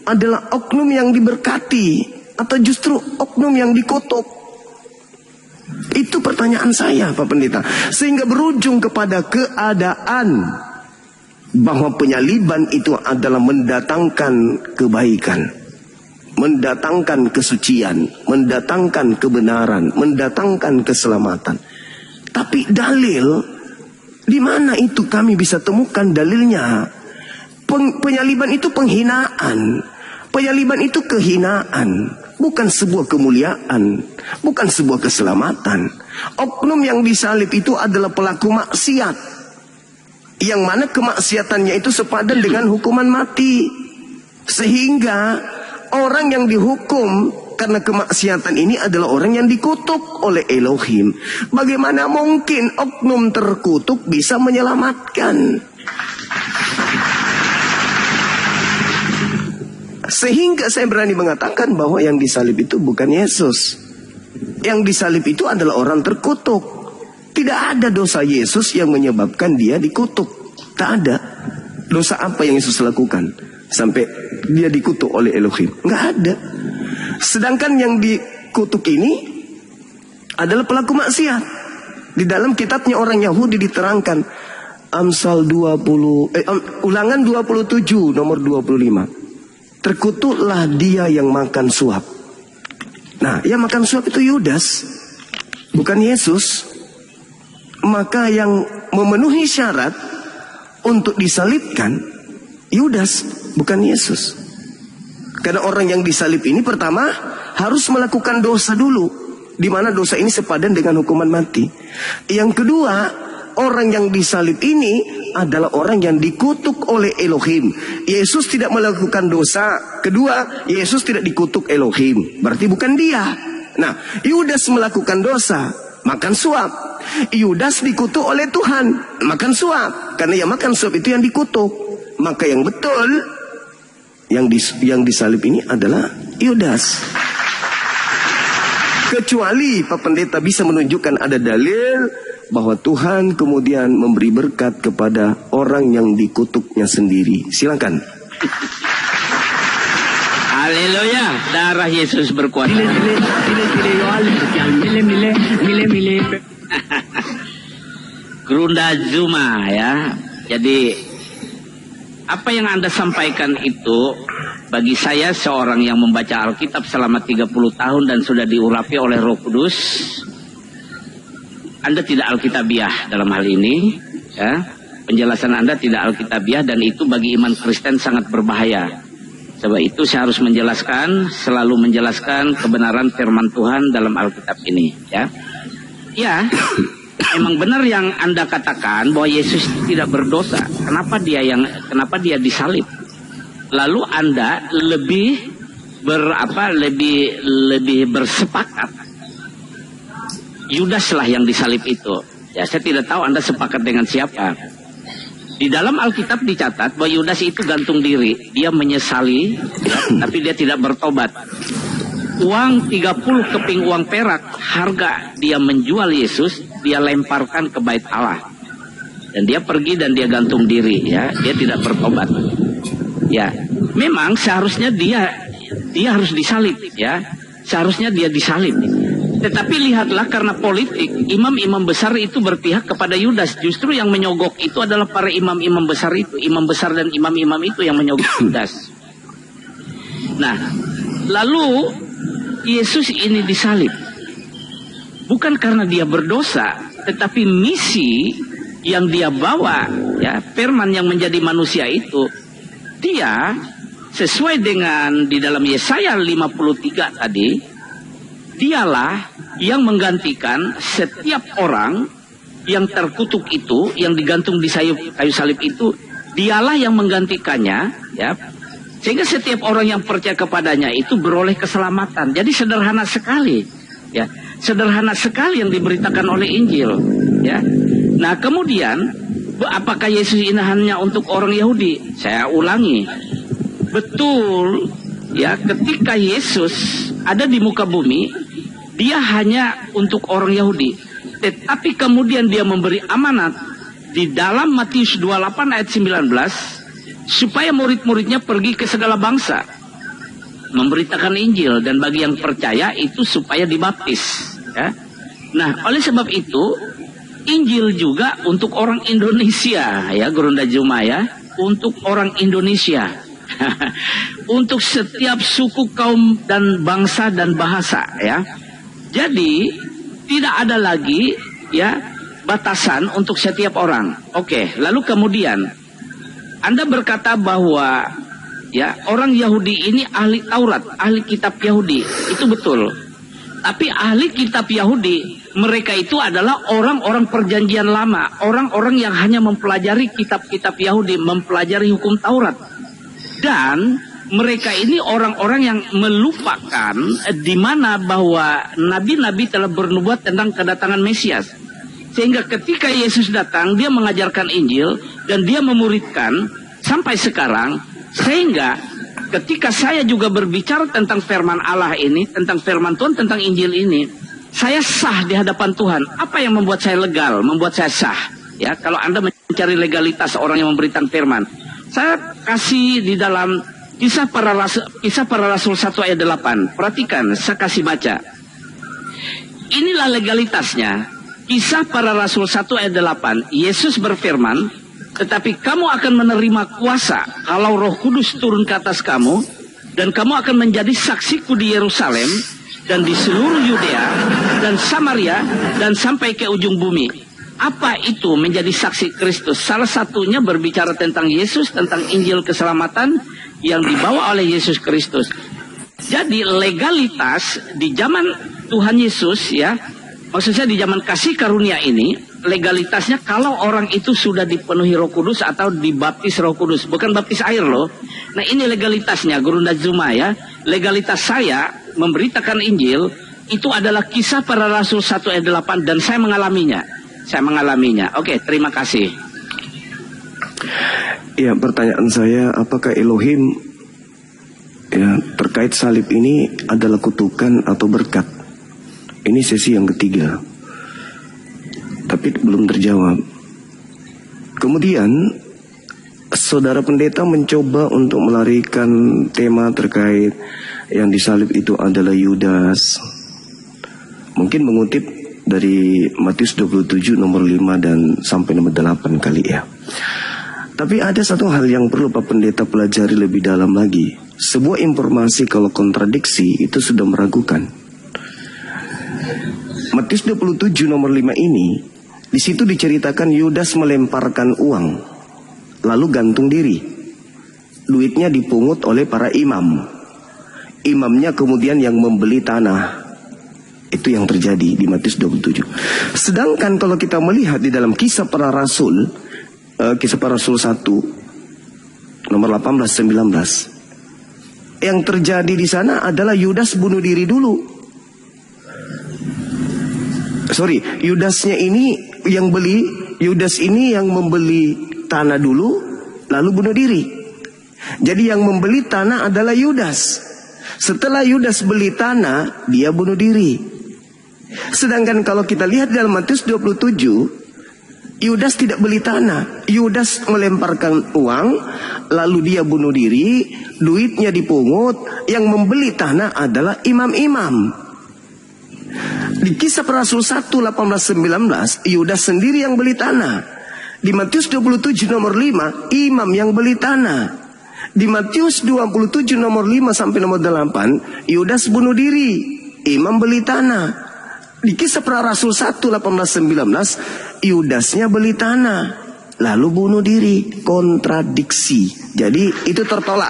[SPEAKER 3] adalah oknum yang diberkati atau justru oknum yang dikutuk? Itu pertanyaan saya Pak Pendeta. Sehingga berujung kepada keadaan bahwa penyaliban itu adalah mendatangkan kebaikan, mendatangkan kesucian, mendatangkan kebenaran, mendatangkan keselamatan. Tapi dalil, di mana itu kami bisa temukan dalilnya? Penyaliban itu penghinaan, penyaliban itu kehinaan, bukan sebuah kemuliaan, bukan sebuah keselamatan. Oknum yang disalib itu adalah pelaku maksiat, yang mana kemaksiatannya itu sepadan dengan hukuman mati. Sehingga orang yang dihukum karena kemaksiatan ini adalah orang yang dikutuk oleh Elohim. Bagaimana mungkin oknum terkutuk bisa menyelamatkan? Sehingga saya berani mengatakan bahwa yang disalib itu bukan Yesus. Yang disalib itu adalah orang terkutuk. Tidak ada dosa Yesus yang menyebabkan dia dikutuk. Tak ada. Dosa apa yang Yesus lakukan sampai dia dikutuk oleh Elohim? Nggak ada. Sedangkan yang dikutuk ini adalah pelaku maksiat. Di dalam kitabnya orang Yahudi diterangkan, Amsal 20, Ulangan 27 nomor 25. Terkutuklah dia yang makan suap. Nah, yang makan suap itu Yudas, bukan Yesus. Maka yang memenuhi syarat untuk disalibkan Yudas, bukan Yesus. Karena orang yang disalib ini pertama harus melakukan dosa dulu, di mana dosa ini sepadan dengan hukuman mati. Yang kedua, orang yang disalib ini adalah orang yang dikutuk oleh Elohim. Yesus tidak melakukan dosa. Kedua, Yesus tidak dikutuk Elohim. Berarti bukan dia. Nah, Yudas melakukan dosa, makan suap. Yudas dikutuk oleh Tuhan, makan suap. Karena yang makan suap itu yang dikutuk. Maka yang betul, yang disalib ini adalah Yudas. Kecuali Pak Pendeta bisa menunjukkan ada dalil bahwa Tuhan kemudian memberi berkat kepada orang yang dikutuknya sendiri. Silakan.
[SPEAKER 1] Haleluya, darah Yesus berkuasa. Gerunda Zuma ya. Jadi apa yang Anda sampaikan itu bagi saya seorang yang membaca Alkitab selama 30 tahun dan sudah diurapi oleh Roh Kudus, Anda tidak Alkitabiah dalam hal ini ya. Penjelasan Anda tidak Alkitabiah dan itu bagi iman Kristen sangat berbahaya. Sebab itu saya harus menjelaskan, selalu menjelaskan kebenaran firman Tuhan dalam Alkitab ini ya. Ya, memang benar yang Anda katakan bahwa Yesus tidak berdosa. Kenapa dia disalib? Lalu Anda lebih bersepakat Yudas lah yang disalib itu. Ya, saya tidak tahu Anda sepakat dengan siapa. Di dalam Alkitab dicatat bahwa Yudas itu gantung diri. Dia menyesali, ya, tapi dia tidak bertobat. Uang 30 keping uang perak, harga dia menjual Yesus, dia lemparkan ke bait Allah. Dan dia pergi dan dia gantung diri, ya. Dia tidak bertobat. Ya, memang seharusnya dia harus disalib, ya. Seharusnya dia disalib. Tetapi lihatlah karena politik, imam-imam besar itu berpihak kepada Yudas. Justru yang menyogok itu adalah para imam-imam besar itu. Imam besar dan imam-imam itu yang menyogok Yudas. Nah, lalu Yesus ini disalib. Bukan karena dia berdosa, tetapi misi yang dia bawa, ya, firman yang menjadi manusia itu, dia sesuai dengan di dalam Yesaya 53 tadi, dialah yang menggantikan setiap orang yang terkutuk itu, yang digantung di kayu salib itu, dialah yang menggantikannya, ya. Sehingga setiap orang yang percaya kepadanya itu beroleh keselamatan. Jadi sederhana sekali, ya. Sederhana sekali yang diberitakan oleh Injil, ya. Nah, kemudian apakah Yesus ini hanya untuk orang Yahudi? Saya ulangi. Betul, ya, ketika Yesus ada di muka bumi, dia hanya untuk orang Yahudi. Tetapi kemudian dia memberi amanat di dalam Matius 28 ayat 19 supaya murid-muridnya pergi ke segala bangsa memberitakan Injil, dan bagi yang percaya itu supaya dibaptis, ya. Nah, oleh sebab itu Injil juga untuk orang Indonesia, ya, Gurunda Juma, ya, untuk orang Indonesia. Untuk setiap suku, kaum dan bangsa dan bahasa, ya. Jadi tidak ada lagi, ya, batasan untuk setiap orang. Oke, lalu kemudian Anda berkata bahwa, ya, orang Yahudi ini ahli Taurat, ahli kitab Yahudi. Itu betul. Tapi ahli kitab Yahudi, mereka itu adalah orang-orang perjanjian lama, orang-orang yang hanya mempelajari kitab-kitab Yahudi, mempelajari hukum Taurat. Dan mereka ini orang-orang yang melupakan di mana bahwa nabi-nabi telah bernubuat tentang kedatangan Mesias. Sehingga ketika Yesus datang, dia mengajarkan Injil dan dia memuridkan sampai sekarang. Sehingga ketika saya juga berbicara tentang firman Allah ini, tentang firman Tuhan, tentang Injil ini, saya sah di hadapan Tuhan. Apa yang membuat saya legal, membuat saya sah? Ya, kalau Anda mencari legalitas orang yang memberitakan firman, saya kasih di dalam Kisah para Rasul 1 ayat 8. Perhatikan, saya kasih baca. Inilah legalitasnya. Kisah para Rasul 1 ayat 8. Yesus berfirman, tetapi kamu akan menerima kuasa kalau Roh Kudus turun ke atas kamu, dan kamu akan menjadi saksiku di Yerusalem dan di seluruh Yudea dan Samaria dan sampai ke ujung bumi. Apa itu menjadi saksi Kristus? Salah satunya berbicara tentang Yesus, tentang Injil keselamatan yang dibawa oleh Yesus Kristus. Jadi legalitas di zaman Tuhan Yesus, ya, maksudnya di zaman kasih karunia ini, legalitasnya kalau orang itu sudah dipenuhi Roh Kudus atau dibaptis Roh Kudus, bukan baptis air loh. Nah, ini legalitasnya, Gurunda Juma, ya. Legalitas saya memberitakan Injil itu adalah Kisah para Rasul 1 ayat 8 dan saya mengalaminya. Oke, terima kasih.
[SPEAKER 3] Ya, pertanyaan saya, apakah Elohim, ya, terkait salib ini adalah kutukan atau berkat? Ini sesi yang ketiga, tapi belum terjawab. Kemudian saudara pendeta mencoba untuk melarikan tema terkait yang disalib itu adalah Yudas. Mungkin mengutip dari Matius 27 nomor 5 dan sampai nomor 8 kali, ya. Tapi ada satu hal yang perlu Pak Pendeta pelajari lebih dalam lagi. Sebuah informasi kalau kontradiksi itu sudah meragukan. Matius 27 nomor 5 ini, di situ diceritakan Yudas melemparkan uang, lalu gantung diri. Duitnya dipungut oleh para imam. Imamnya kemudian yang membeli tanah. Itu yang terjadi di Matius 27. Sedangkan kalau kita melihat di dalam Kisah para Rasul, Kisah para Rasul 1 nomor 18-19, yang terjadi di sana adalah Yudas bunuh diri dulu. Yudasnya ini yang beli, Yudas ini yang membeli tanah dulu, lalu bunuh diri. Jadi yang membeli tanah adalah Yudas. Setelah Yudas beli tanah, dia bunuh diri. Sedangkan kalau kita lihat dalam Matius 27, Yudas tidak beli tanah. Yudas melemparkan uang, lalu dia bunuh diri, duitnya dipungut. Yang membeli tanah adalah imam-imam. Di Kisah Para Rasul 1, 18-19, Yudas sendiri yang beli tanah. Di Matius 27 nomor 5, imam yang beli tanah. Di Matius 27 nomor 5 sampai nomor 8, Yudas bunuh diri, imam beli tanah. Di Kisah Para Rasul 1, 18-19, Yudasnya beli tanah, lalu bunuh diri. Kontradiksi. Jadi itu tertolak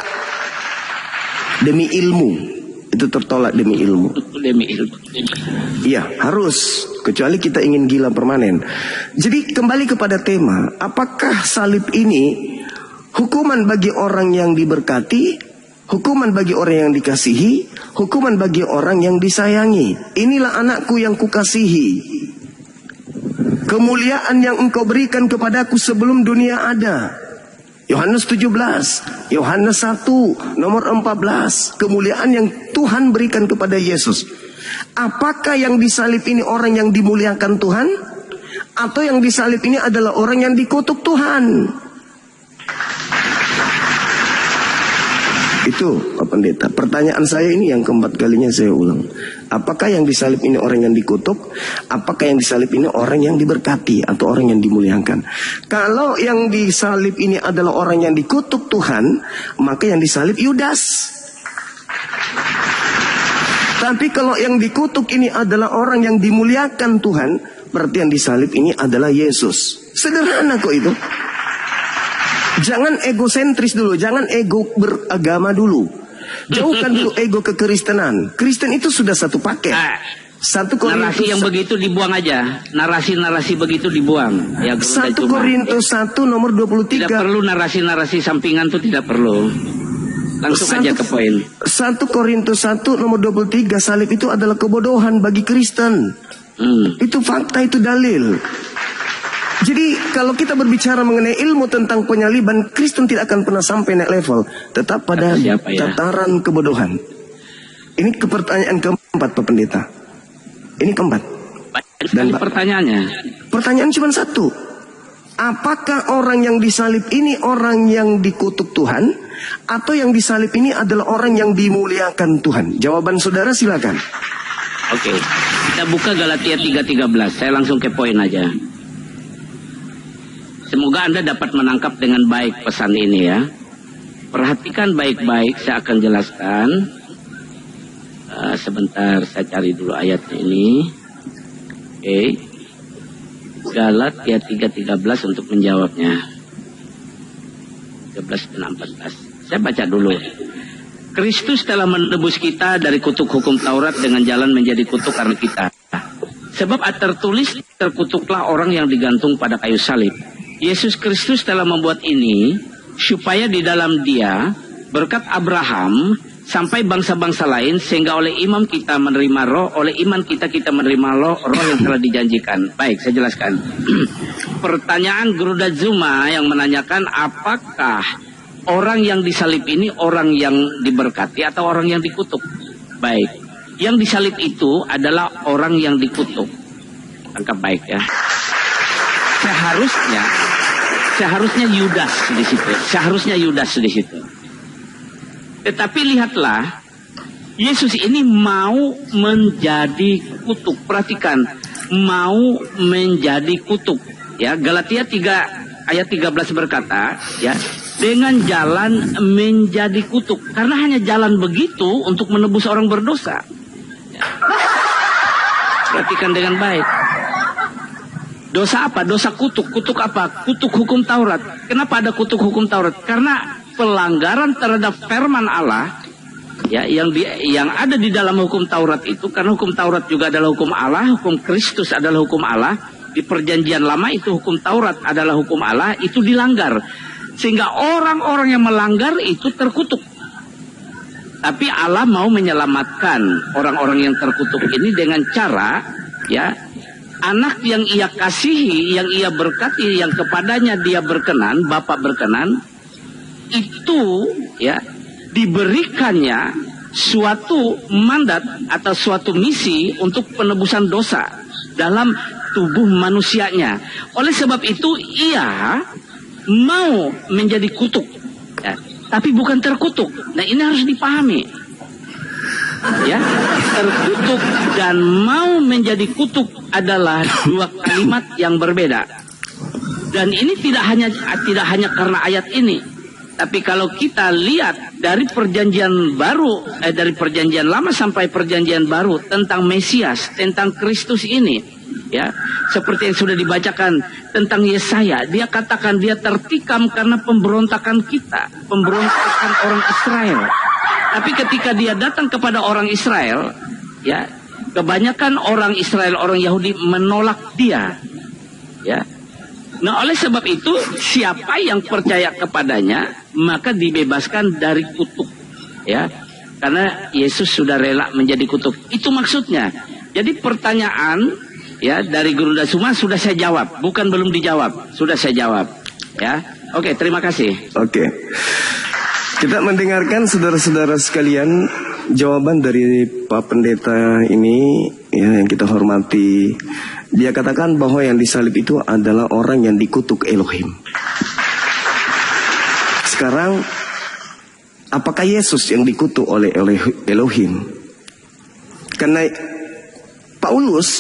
[SPEAKER 3] demi ilmu. Itu tertolak demi ilmu.
[SPEAKER 1] Demi ilmu.
[SPEAKER 3] Iya, harus. Kecuali kita ingin gila permanen. Jadi kembali kepada tema, apakah salib ini hukuman bagi orang yang diberkati, hukuman bagi orang yang dikasihi, hukuman bagi orang yang disayangi? Inilah anakku yang kukasihi, kemuliaan yang engkau berikan kepadaku sebelum dunia ada. Yohanes 17, Yohanes 1, nomor 14. Kemuliaan yang Tuhan berikan kepada Yesus. Apakah yang disalib ini orang yang dimuliakan Tuhan? Atau yang disalib ini adalah orang yang dikutuk Tuhan? Itu Pak Pendeta. Pertanyaan saya ini yang keempat kalinya saya ulang. Apakah yang disalib ini orang yang dikutuk? Apakah yang disalib ini orang yang diberkati atau orang yang dimuliakan? Kalau yang disalib ini adalah orang yang dikutuk Tuhan, maka yang disalib Yudas. Tapi kalau yang dikutuk ini adalah orang yang dimuliakan Tuhan, berarti yang disalib ini adalah Yesus. Sederhana kok itu. Jangan egosentris dulu, jangan ego beragama dulu. Jauhkan dulu ego kekristenan. Kristen itu sudah satu paket.
[SPEAKER 1] Narasi yang begitu dibuang aja. Narasi-narasi begitu dibuang. Ya,
[SPEAKER 3] 1 Korintus 1 nomor 23.
[SPEAKER 1] Tidak perlu narasi-narasi sampingan itu tidak perlu. Langsung aja ke poin.
[SPEAKER 3] 1 Korintus 1 nomor 23, salib itu adalah kebodohan bagi Kristen. Itu fakta, itu dalil. Jadi kalau kita berbicara mengenai ilmu tentang penyaliban, Kristen tidak akan pernah sampai naik level, tetap pada tataran kebodohan. Ini pertanyaan keempat, Pak Pendeta. Ini keempat.
[SPEAKER 1] Dan pertanyaannya,
[SPEAKER 3] pertanyaan cuma satu. Apakah orang yang disalib ini orang yang dikutuk Tuhan, atau yang disalib ini adalah orang yang dimuliakan Tuhan? Jawaban saudara silakan.
[SPEAKER 1] Oke, kita buka Galatia 3:13. Saya langsung ke poin aja. Semoga Anda dapat menangkap dengan baik pesan ini ya. Perhatikan baik-baik, saya akan jelaskan. Sebentar, saya cari dulu ayatnya ini. Oke. Galatia 3:13 untuk menjawabnya. 13 dan 14. Saya baca dulu. Kristus telah menebus kita dari kutuk hukum Taurat dengan jalan menjadi kutuk karena kita. Sebab tertulis, terkutuklah orang yang digantung pada kayu salib. Yesus Kristus telah membuat ini supaya di dalam Dia berkat Abraham sampai bangsa-bangsa lain, sehingga oleh imam kita menerima roh, oleh iman kita menerima roh yang telah dijanjikan. Baik, saya jelaskan. Pertanyaan Guruda Zuma yang menanyakan apakah orang yang disalib ini orang yang diberkati atau orang yang dikutuk? Baik, yang disalib itu adalah orang yang dikutuk. Tangkap baik ya. Seharusnya Yudas di situ. Seharusnya Yudas di situ. Tetapi lihatlah, Yesus ini mau menjadi kutuk. Perhatikan, mau menjadi kutuk. Ya, Galatia 3 ayat 13 berkata, ya, dengan jalan menjadi kutuk. Karena hanya jalan begitu untuk menebus orang berdosa. Ya. Perhatikan dengan baik. Dosa apa? Dosa kutuk. Kutuk apa? Kutuk hukum Taurat. Kenapa ada kutuk hukum Taurat? Karena pelanggaran terhadap firman Allah, ya, yang ada di dalam hukum Taurat itu, karena hukum Taurat juga adalah hukum Allah, hukum Kristus adalah hukum Allah. Di perjanjian lama itu hukum Taurat adalah hukum Allah, itu dilanggar. Sehingga orang-orang yang melanggar itu terkutuk. Tapi Allah mau menyelamatkan orang-orang yang terkutuk ini dengan cara, ya, anak yang ia kasihi, yang ia berkati, yang kepadanya dia berkenan, Bapa berkenan, itu ya diberikannya suatu mandat atau suatu misi untuk penebusan dosa dalam tubuh manusianya. Oleh sebab itu ia mau menjadi kutuk, ya, tapi bukan terkutuk. Nah, ini harus dipahami, ya. Terkutuk dan mau menjadi kutuk adalah dua kalimat yang berbeda. Dan ini tidak hanya karena ayat ini, tapi kalau kita lihat dari perjanjian baru, dari perjanjian lama sampai perjanjian baru tentang Mesias, tentang Kristus ini, ya, seperti yang sudah dibacakan tentang Yesaya, dia katakan dia tertikam karena pemberontakan kita, pemberontakan orang Israel. Tapi ketika dia datang kepada orang Israel, ya, kebanyakan orang Israel, orang Yahudi menolak dia, ya. Nah, oleh sebab itu siapa yang percaya kepadanya maka dibebaskan dari kutuk, ya, karena Yesus sudah rela menjadi kutuk. Itu maksudnya. Jadi pertanyaan, ya, dari Guru Dasuma sudah saya jawab, bukan belum dijawab, sudah saya jawab, ya. Oke, terima kasih.
[SPEAKER 3] Oke. Kita mendengarkan saudara-saudara sekalian jawaban dari Pak Pendeta ini, ya, yang kita hormati. Dia katakan bahwa yang disalib itu adalah orang yang dikutuk Elohim. Sekarang, apakah Yesus yang dikutuk oleh Elohim? Karena Paulus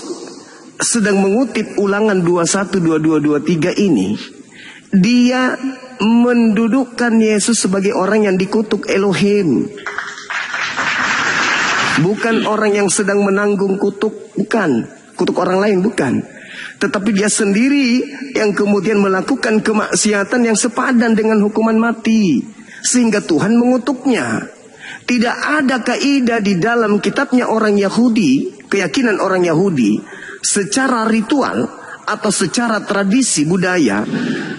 [SPEAKER 3] sedang mengutip Ulangan 21, 22, 23 ini, dia mendudukkan Yesus sebagai orang yang dikutuk Elohim. Bukan orang yang sedang menanggung kutuk, bukan. Kutuk orang lain, bukan. Tetapi dia sendiri yang kemudian melakukan kemaksiatan yang sepadan dengan hukuman mati, sehingga Tuhan mengutuknya. Tidak ada kaidah di dalam kitabnya orang Yahudi, keyakinan orang Yahudi, secara ritual atau secara tradisi budaya,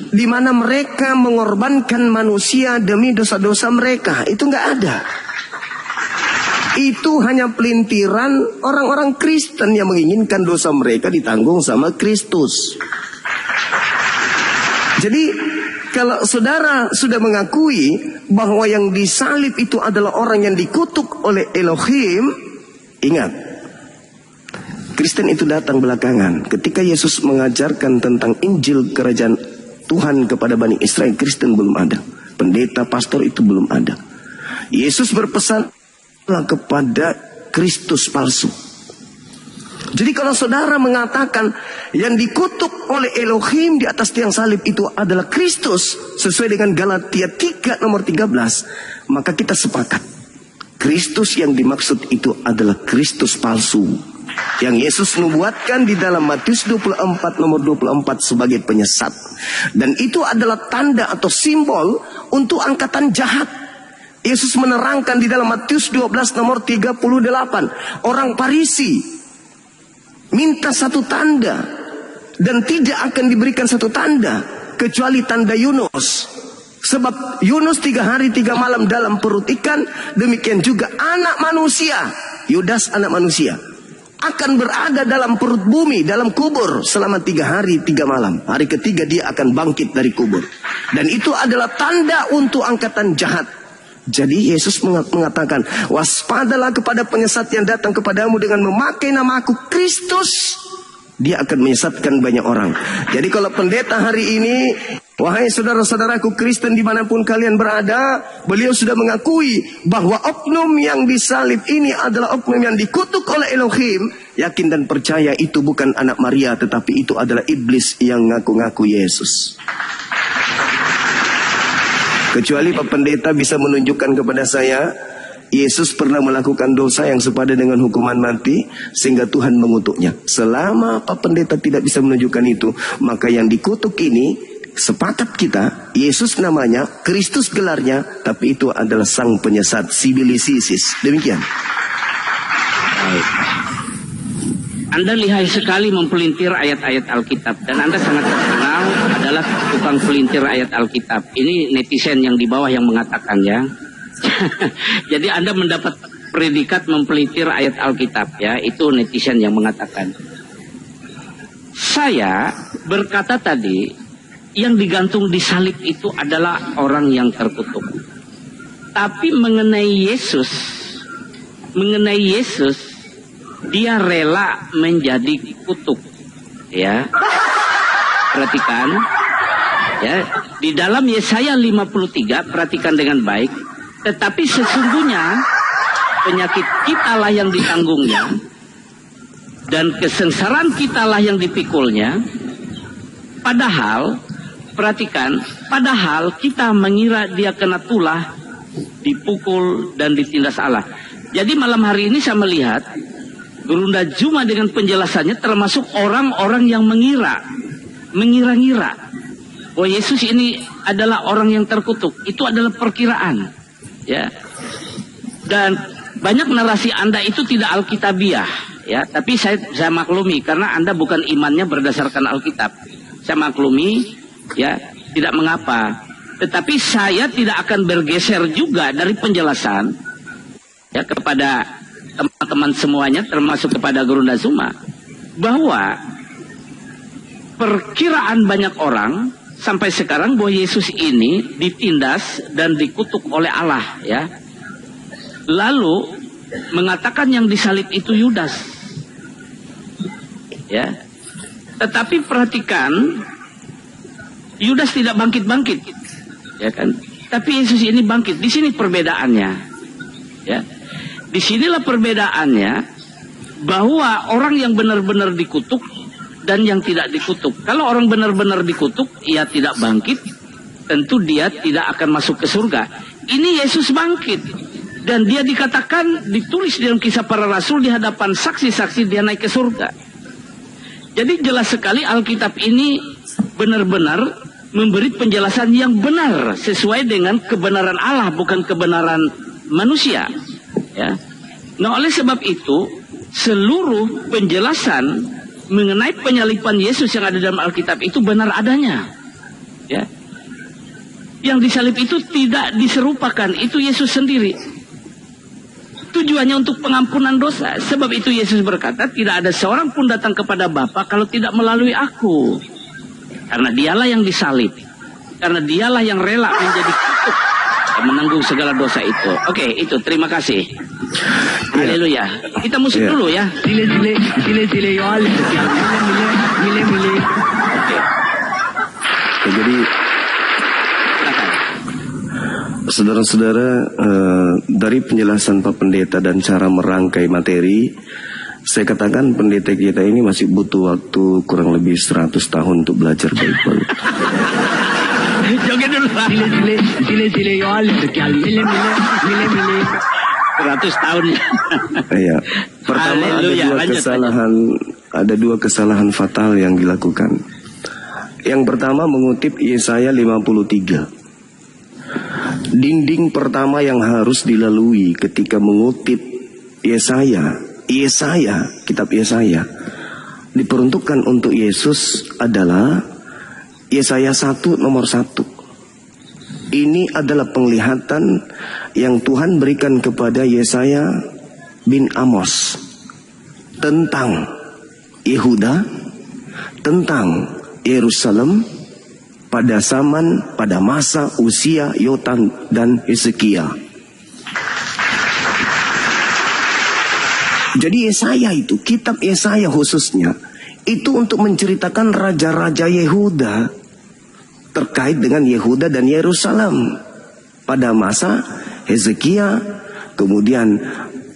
[SPEAKER 3] di mana mereka mengorbankan manusia demi dosa-dosa mereka. Itu nggak ada. Itu hanya pelintiran orang-orang Kristen yang menginginkan dosa mereka ditanggung sama Kristus. Jadi kalau saudara sudah mengakui bahwa yang disalib itu adalah orang yang dikutuk oleh Elohim, ingat, Kristen itu datang belakangan. Ketika Yesus mengajarkan tentang Injil Kerajaan Tuhan kepada Bani Israel, Kristen belum ada. Pendeta, pastor itu belum ada. Yesus berpesan kepada Kristus palsu. Jadi kalau saudara mengatakan yang dikutuk oleh Elohim di atas tiang salib itu adalah Kristus, sesuai dengan Galatia 3 nomor 13, maka kita sepakat Kristus yang dimaksud itu adalah Kristus palsu, yang Yesus nubuatkan di dalam Matius 24 nomor 24 sebagai penyesat. Dan itu adalah tanda atau simbol untuk angkatan jahat. Yesus menerangkan di dalam Matius 12 nomor 38, orang Farisi minta satu tanda dan tidak akan diberikan satu tanda kecuali tanda Yunus. Sebab Yunus 3 hari 3 malam dalam perut ikan, demikian juga anak manusia, Yudas anak manusia, akan berada dalam perut bumi, dalam kubur selama 3 hari 3 malam. Hari ketiga dia akan bangkit dari kubur. Dan itu adalah tanda untuk angkatan jahat. Jadi Yesus mengatakan, waspadalah kepada penyesat yang datang kepadamu dengan memakai nama aku Kristus. Dia akan menyesatkan banyak orang. Jadi kalau pendeta hari ini, wahai saudara-saudaraku Kristen dimanapun kalian berada, beliau sudah mengakui bahwa oknum yang disalib ini adalah oknum yang dikutuk oleh Elohim. Yakin dan percaya itu bukan anak Maria, tetapi itu adalah iblis yang ngaku-ngaku Yesus. Kecuali Pak Pendeta bisa menunjukkan kepada saya, Yesus pernah melakukan dosa yang sepadan dengan hukuman mati, sehingga Tuhan mengutuknya. Selama Pak Pendeta tidak bisa menunjukkan itu, maka yang dikutuk ini, sepakat kita, Yesus namanya, Kristus gelarnya, tapi itu adalah sang penyesat, Sibilisisis. Demikian.
[SPEAKER 1] Baik. Anda lihai sekali mempelintir ayat-ayat Alkitab, dan Anda sangat terkenal adalah tukang pelintir ayat Alkitab. Ini netizen yang di bawah yang mengatakan, ya. Jadi Anda mendapat predikat mempelintir ayat Alkitab, ya. Itu netizen yang mengatakan. saya berkata tadi, yang digantung di salib itu adalah orang yang terkutuk. Tapi mengenai Yesus, dia rela menjadi kutuk. Ya, perhatikan. Ya, di dalam Yesaya 53, perhatikan dengan baik. Tetapi sesungguhnya penyakit kitalah yang ditanggungnya, dan kesengsaraan kitalah yang dipikulnya. Padahal, perhatikan, padahal kita mengira dia kena tulah, dipukul dan ditindas Allah. Jadi malam hari ini saya melihat Gurunda Juma dengan penjelasannya termasuk orang-orang yang mengira-ngira bahwa Yesus ini adalah orang yang terkutuk. Itu adalah perkiraan, ya. Dan banyak narasi Anda itu tidak alkitabiah, ya. Tapi saya maklumi karena Anda bukan imannya berdasarkan Alkitab. Saya maklumi, ya, tidak mengapa. Tetapi saya tidak akan bergeser juga dari penjelasan, ya, kepada teman-teman semuanya, termasuk kepada Gurunda Zuma, bahwa perkiraan banyak orang sampai sekarang bahwa Yesus ini ditindas dan dikutuk oleh Allah, ya. Lalu mengatakan yang disalib itu Yudas, ya. Tetapi perhatikan, Yudas tidak bangkit-bangkit, ya kan? Tapi Yesus ini bangkit. Di sini perbedaannya, ya. Disinilah perbedaannya, bahwa orang yang benar-benar dikutuk dan yang tidak dikutuk. Kalau orang benar-benar dikutuk, ia tidak bangkit, tentu dia tidak akan masuk ke surga. Ini Yesus bangkit, dan dia dikatakan, ditulis dalam Kisah Para Rasul di hadapan saksi-saksi dia naik ke surga. Jadi jelas sekali Alkitab ini benar-benar memberi penjelasan yang benar sesuai dengan kebenaran Allah, bukan kebenaran manusia, ya. Nah, oleh sebab itu seluruh penjelasan mengenai penyaliban Yesus yang ada dalam Alkitab itu benar adanya, ya. Yang disalib itu tidak diserupakan, itu Yesus sendiri. Tujuannya untuk pengampunan dosa. Sebab itu Yesus berkata, tidak ada seorang pun datang kepada Bapa kalau tidak melalui aku. Karena dialah yang disalib, karena dialah yang rela menjadi kutuk dan menanggung segala dosa itu. Oke, itu terima kasih. Haleluya. Kita musik dulu ya.
[SPEAKER 3] Jadi saudara-saudara, dari penjelasan Pak Pendeta dan cara merangkai materi, saya katakan pendeta kita ini masih butuh waktu kurang lebih 100 tahun untuk belajar Bible.
[SPEAKER 1] Joget dulu. 100 tahun.
[SPEAKER 3] Iya. Pertama, ada dua kesalahan fatal yang dilakukan. Yang pertama mengutip Yesaya 53. Dinding pertama yang harus dilalui ketika mengutip Yesaya, kitab Yesaya, diperuntukkan untuk Yesus adalah Yesaya 1 nomor 1. Ini adalah penglihatan yang Tuhan berikan kepada Yesaya bin Amos tentang Yehuda, tentang Yerusalem pada masa Usia, Yotam dan Hezekia. Jadi Yesaya itu, kitab Yesaya khususnya, itu untuk menceritakan raja-raja Yehuda terkait dengan Yehuda dan Yerusalem pada masa Hezekia, kemudian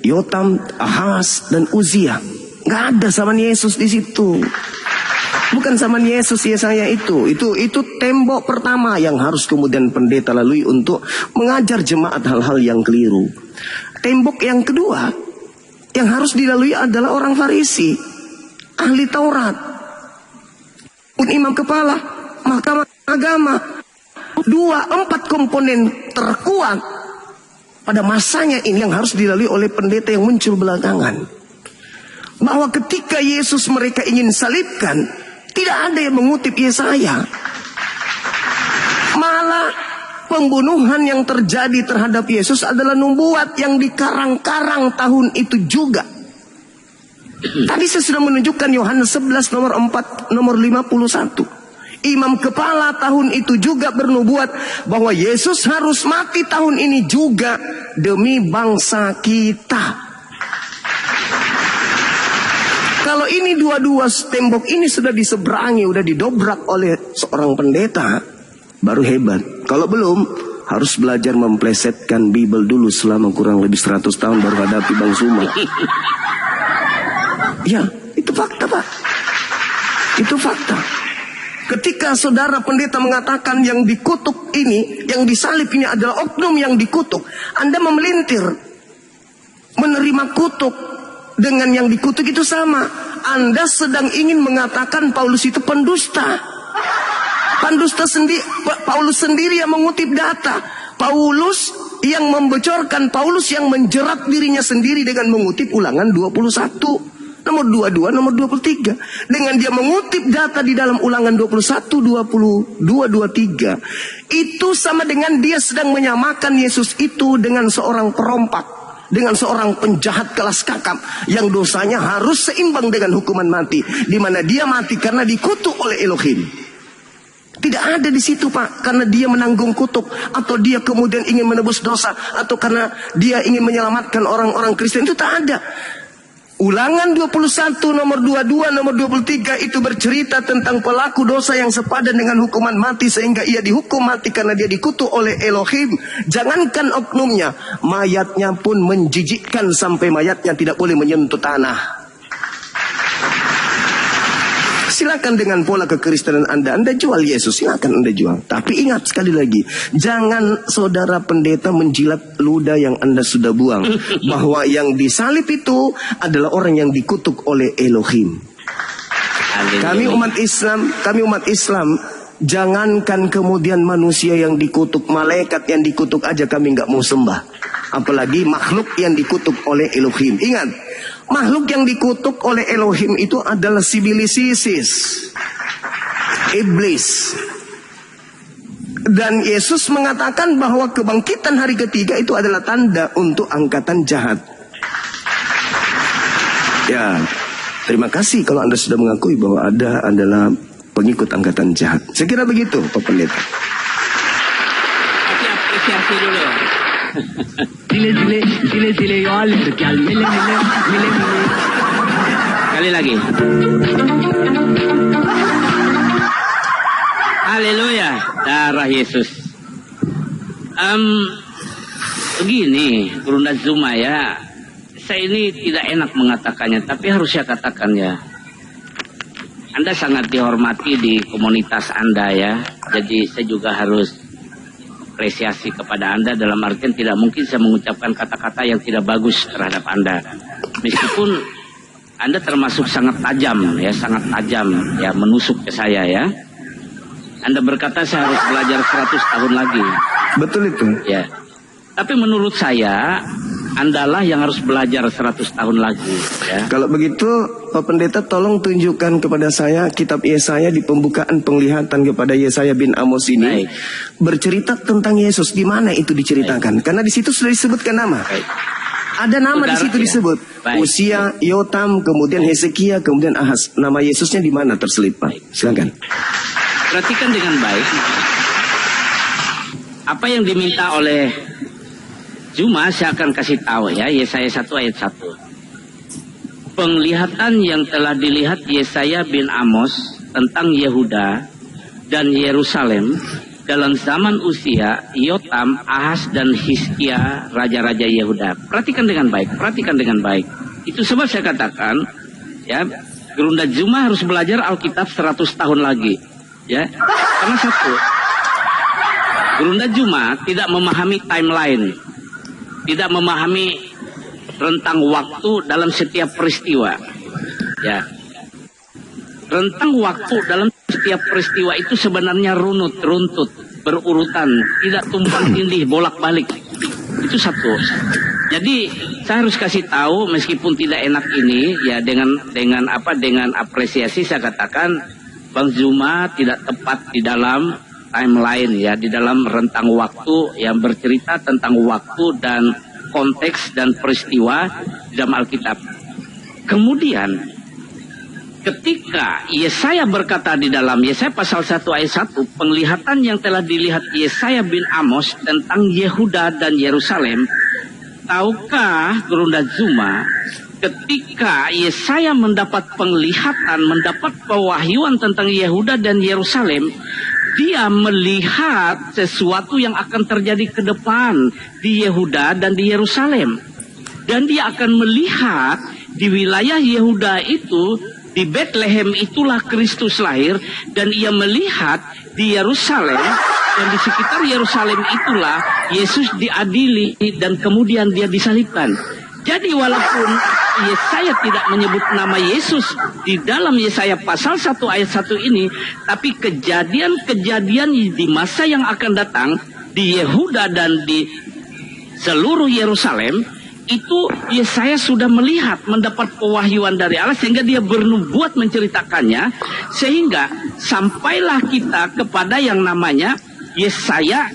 [SPEAKER 3] Yotam, Ahaz dan Uzia. Nggak ada zaman Yesus di situ. Bukan zaman Yesus Yesaya itu tembok pertama yang harus kemudian pendeta lalui untuk mengajar jemaat hal-hal yang keliru. Tembok yang kedua yang harus dilalui adalah orang Farisi, ahli Taurat, imam kepala, mahkamah agama. 4 komponen terkuat pada masanya ini yang harus dilalui oleh pendeta yang muncul belakangan. Bahwa ketika Yesus mereka ingin salibkan, tidak ada yang mengutip Yesaya. Malah pembunuhan yang terjadi terhadap Yesus adalah nubuat yang dikarang-karang tahun itu juga. Tadi saya sudah menunjukkan Yohanes 11 nomor 4 nomor 51. Imam kepala tahun itu juga bernubuat bahwa Yesus harus mati tahun ini juga demi bangsa kita. Kalau ini dua-dua tembok ini sudah diseberangi, sudah didobrak oleh seorang pendeta, baru hebat. Kalau belum, harus belajar memplesetkan Bible dulu selama kurang lebih 100 tahun baru hadapi Bang Zuma. Ya, itu fakta, Pak. Itu fakta. Ketika saudara pendeta mengatakan yang dikutuk ini, yang disalib ini adalah oknum yang dikutuk, Anda memelintir. Menerima kutuk dengan yang dikutuk itu sama. Anda sedang ingin mengatakan Paulus itu pendusta. Paulus sendiri yang mengutip data. Paulus yang membocorkan, Paulus yang menjerat dirinya sendiri dengan mengutip Ulangan 21. Nomor 22, nomor 23. Dengan dia mengutip data di dalam Ulangan 21, 22, 23. Itu sama dengan dia sedang menyamakan Yesus itu dengan seorang perompak. Dengan seorang penjahat kelas kakap yang dosanya harus seimbang dengan hukuman mati, di mana dia mati karena dikutuk oleh Elohim. Tidak ada di situ, Pak, karena dia menanggung kutuk atau dia kemudian ingin menebus dosa atau karena dia ingin menyelamatkan orang-orang Kristen. Itu tak ada. Ulangan 21 nomor 22 nomor 23 itu bercerita tentang pelaku dosa yang sepadan dengan hukuman mati sehingga ia dihukum mati karena dia dikutuk oleh Elohim. Jangankan oknumnya, mayatnya pun menjijikkan sampai mayatnya tidak boleh menyentuh tanah. Silakan dengan pola kekristenan Anda jual Yesus, silakan Anda jual. Tapi ingat sekali lagi, jangan saudara pendeta menjilat ludah yang Anda sudah buang. Bahwa yang disalib itu adalah orang yang dikutuk oleh Elohim. Kami umat Islam, jangankan kemudian manusia yang dikutuk, malaikat yang dikutuk aja kami nggak mau sembah. Apalagi makhluk yang dikutuk oleh Elohim. Ingat, makhluk yang dikutuk oleh Elohim itu adalah Sibilisisis, iblis. Dan Yesus mengatakan bahwa kebangkitan hari ketiga itu adalah tanda untuk angkatan jahat. Ya, terima kasih kalau Anda sudah mengakui bahwa Anda adalah pengikut angkatan jahat. Saya kira begitu, Pak Pendeta.
[SPEAKER 1] Tapi apresiasi dulu. Sekali lagi. Haleluya, darah Yesus. Begini, Gurunda Zuma ya. Saya ini tidak enak mengatakannya, tapi harus saya katakan ya. Anda sangat dihormati di komunitas Anda ya. Jadi saya juga harus apresiasi kepada Anda dalam artian tidak mungkin saya mengucapkan kata-kata yang tidak bagus terhadap Anda. Meskipun Anda termasuk sangat tajam ya menusuk ke saya ya. Anda berkata saya harus belajar 100 tahun lagi.
[SPEAKER 3] Betul itu.
[SPEAKER 1] Ya. Tapi menurut saya Andalah yang harus belajar 100 tahun lagi ya.
[SPEAKER 3] Kalau begitu Pak Pendeta tolong tunjukkan kepada saya kitab Yesaya di pembukaan penglihatan kepada Yesaya bin Amos ini. Baik. Bercerita tentang Yesus, di mana itu diceritakan? Baik. Karena di situ sudah disebutkan nama. Baik. Ada nama di situ disebut. Baik. Usia, Yotam, kemudian Hezekia, kemudian Ahaz. Nama Yesusnya di mana terselip, Pak? Silakan.
[SPEAKER 1] Perhatikan dengan baik. Apa yang diminta oleh Zuma saya akan kasih tahu ya, Yesaya 1 ayat 1. Penglihatan yang telah dilihat Yesaya bin Amos tentang Yehuda dan Yerusalem dalam zaman Usia, Yotam, Ahaz dan Hizkia raja-raja Yehuda. Perhatikan dengan baik. Itu sebab saya katakan ya, Gurunda Zuma harus belajar Alkitab 100 tahun lagi ya. Karena satu, Gurunda Zuma tidak memahami timeline, tidak memahami rentang waktu dalam setiap peristiwa. Ya. Rentang waktu dalam setiap peristiwa itu sebenarnya runtut, berurutan, tidak tumpang tindih, bolak-balik. Itu satu. Jadi saya harus kasih tahu meskipun tidak enak ini ya, dengan apresiasi saya katakan Bang Zuma tidak tepat di dalam timeline ya, di dalam rentang waktu yang bercerita tentang waktu dan konteks dan peristiwa di dalam Alkitab. Kemudian ketika Yesaya berkata di dalam Yesaya pasal 1 ayat 1, penglihatan yang telah dilihat Yesaya bin Amos tentang Yehuda dan Yerusalem, tahukah Gurunda Zuma, ketika Yesaya mendapat penglihatan, mendapat pewahyuan tentang Yehuda dan Yerusalem, dia melihat sesuatu yang akan terjadi ke depan di Yehuda dan di Yerusalem. Dan dia akan melihat di wilayah Yehuda itu, di Bethlehem itulah Kristus lahir, dan ia melihat di Yerusalem dan di sekitar Yerusalem itulah Yesus diadili dan kemudian dia disalibkan. Jadi walaupun Yesaya tidak menyebut nama Yesus di dalam Yesaya pasal 1 ayat 1 ini, tapi kejadian-kejadian di masa yang akan datang di Yehuda dan di seluruh Yerusalem itu Yesaya sudah melihat, mendapat pewahyuan dari Allah, sehingga dia bernubuat menceritakannya, sehingga sampailah kita kepada yang namanya Yesaya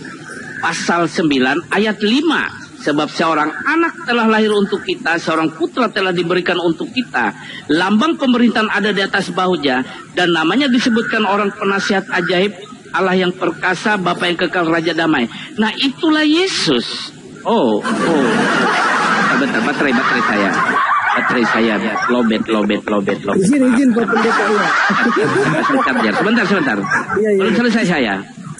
[SPEAKER 1] pasal 9 ayat 5. Sebab seorang anak telah lahir untuk kita, seorang putra telah diberikan untuk kita, lambang pemerintahan ada di atas bahunya, dan namanya disebutkan orang penasihat ajaib, Allah yang perkasa, Bapa yang kekal, Raja damai. Nah, itulah Yesus. Bentar, baterai saya lobet.
[SPEAKER 2] Izin Pak Pendeta ya.
[SPEAKER 1] Sebentar.
[SPEAKER 2] Iya.
[SPEAKER 1] Belum selesai saya.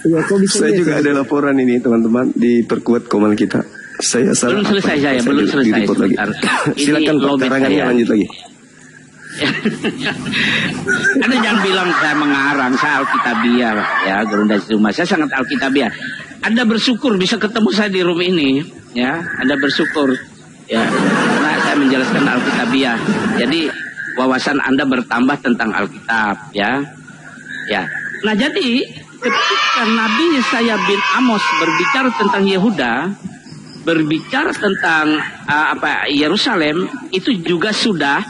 [SPEAKER 2] Iya, kok bisa
[SPEAKER 3] Saya
[SPEAKER 2] gitu?
[SPEAKER 3] juga ada laporan ini teman-teman, diperkuat komal kita. Saya salah.
[SPEAKER 1] Belum selesai saya,
[SPEAKER 3] Saya
[SPEAKER 1] belum selesai.
[SPEAKER 3] di-report lagi.
[SPEAKER 1] Sebentar.
[SPEAKER 3] Silakan
[SPEAKER 1] Ini
[SPEAKER 3] Pak,
[SPEAKER 1] lobet
[SPEAKER 3] karangannya
[SPEAKER 1] saya.
[SPEAKER 3] lanjut lagi.
[SPEAKER 1] Anda jangan bilang saya mengarang, saya Alkitabiah ya, Gurunda Zuma. Saya sangat Alkitabiah. Anda bersyukur bisa ketemu saya di room ini, ya. Anda bersyukur, ya. Karena saya menjelaskan Alkitabiah. Jadi wawasan Anda bertambah tentang Alkitab, ya. Ya. Nah, jadi ketika Nabi Yesaya bin Amos berbicara tentang Yehuda, berbicara tentang Yerusalem, itu juga sudah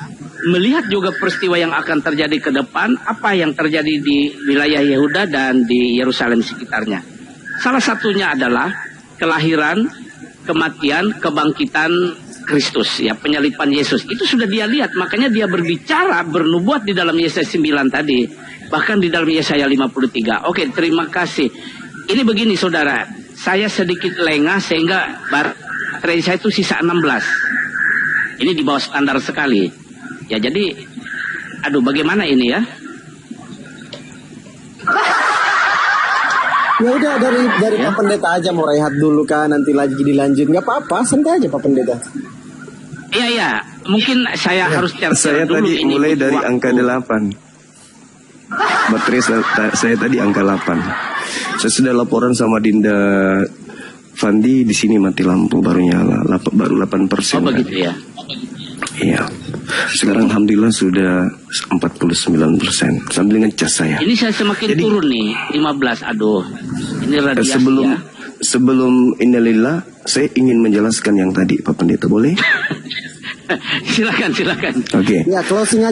[SPEAKER 1] melihat juga peristiwa yang akan terjadi ke depan, apa yang terjadi di wilayah Yehuda dan di Yerusalem sekitarnya. Salah satunya adalah kelahiran, kematian, kebangkitan Kristus, ya, penyalipan Yesus. Itu sudah dia lihat, makanya dia berbicara, bernubuat di dalam Yesaya 9 tadi, bahkan di dalam Yesaya 53. Oke, terima kasih. Ini begini saudara, saya sedikit lengah sehingga baterai saya itu sisa 16. Ini di bawah standar sekali. Ya, jadi bagaimana ini ya?
[SPEAKER 2] Ya udah, dari Pak Pendeta aja, mau rehat dulu kan, nanti lagi dilanjut, nggak apa-apa, santai aja Pak Pendeta.
[SPEAKER 1] Iya, mungkin saya harus
[SPEAKER 3] Saya
[SPEAKER 1] dulu
[SPEAKER 3] tadi
[SPEAKER 1] ini
[SPEAKER 3] mulai dari
[SPEAKER 1] waktu.
[SPEAKER 3] angka 8. Baterai saya tadi angka 8. Saya sudah laporan sama Dinda Fandi, di sini mati lampu baru nyala, baru 8%.
[SPEAKER 1] Oh begitu ya.
[SPEAKER 3] Iya. Sekarang alhamdulillah sudah 49%. Sambil ngecas saya.
[SPEAKER 1] Ini saya semakin
[SPEAKER 3] Jadi,
[SPEAKER 1] turun nih, 15. Aduh, ini radiasi ya.
[SPEAKER 3] Sebelum innalillah, saya ingin menjelaskan yang tadi Pak Pendeta, boleh?
[SPEAKER 1] Silakan.
[SPEAKER 3] Oke.
[SPEAKER 2] Ya, closing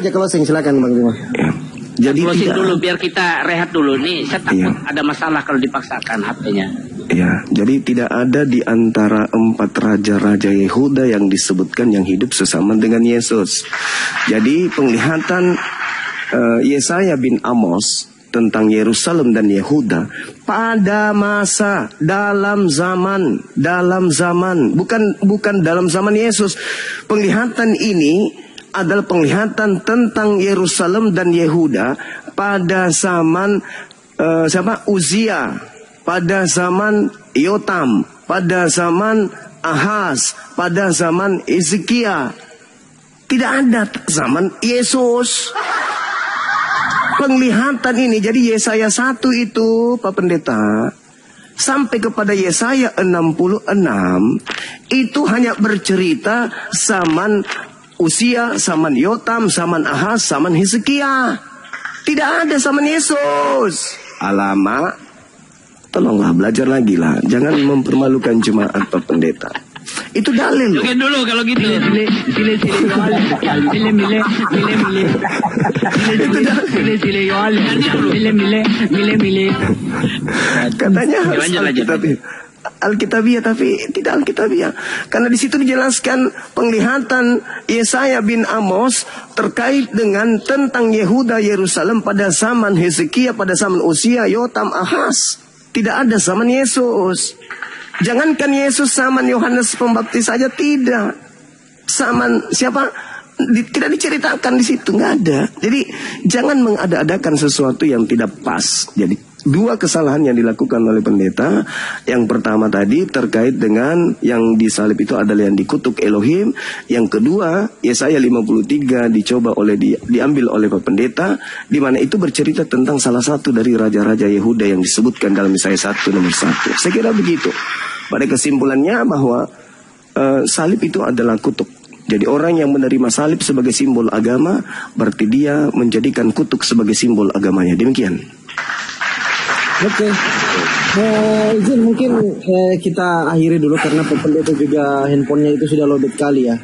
[SPEAKER 2] silakan Bang Zuma.
[SPEAKER 3] Ya. Jadi
[SPEAKER 1] Closing
[SPEAKER 3] tidak-
[SPEAKER 1] dulu biar kita rehat dulu nih. Saya takut
[SPEAKER 3] Iya.
[SPEAKER 1] ada masalah kalau dipaksakan HP-nya.
[SPEAKER 3] Ya, jadi tidak ada di antara 4 raja-raja Yehuda yang disebutkan yang hidup sesama dengan Yesus. Jadi penglihatan Yesaya bin Amos tentang Yerusalem dan Yehuda pada masa dalam zaman bukan dalam zaman Yesus. Penglihatan ini adalah penglihatan tentang Yerusalem dan Yehuda pada zaman Uzia, pada zaman Yotam, pada zaman Ahaz, pada zaman Hezekia. Tidak ada zaman Yesus. Penglihatan ini, jadi Yesaya 1 itu Pak Pendeta sampai kepada Yesaya 66 itu hanya bercerita zaman Usia, zaman Yotam, zaman Ahaz, zaman Hezekia. Tidak ada zaman Yesus. Alamak, tolonglah belajar lagi lah. Jangan mempermalukan jemaat Pak Pendeta. Itu dalil.
[SPEAKER 1] Oke dulu kalau gitu.
[SPEAKER 3] Katanya harus
[SPEAKER 1] Lanjut.
[SPEAKER 3] Alkitab. Alkitabiah tapi tidak Alkitabiah. Karena di situ dijelaskan penglihatan Yesaya bin Amos terkait dengan tentang Yehuda Yerusalem pada zaman Hezekia, pada zaman Usia, Yotam, Ahaz. Tidak ada zaman Yesus. Jangankan Yesus, zaman Yohanes Pembaptis saja tidak. Zaman siapa? Tidak diceritakan di situ, nggak ada. Jadi jangan mengada-adakan sesuatu yang tidak pas. Jadi dua kesalahan yang dilakukan oleh pendeta. Yang pertama tadi terkait dengan yang disalib itu adalah yang dikutuk Elohim. Yang kedua, Yesaya 53 diambil oleh Pak Pendeta, di mana itu bercerita tentang salah satu dari raja-raja Yehuda yang disebutkan dalam Yesaya 1 nomor 1. Saya kira begitu. Pada kesimpulannya bahwa salib itu adalah kutuk. Jadi orang yang menerima salib sebagai simbol agama, berarti dia menjadikan kutuk sebagai simbol agamanya. Demikian.
[SPEAKER 2] Oke. Izin mungkin kita akhiri dulu karena Pak Pendeta juga handphonenya itu sudah lobet kali ya.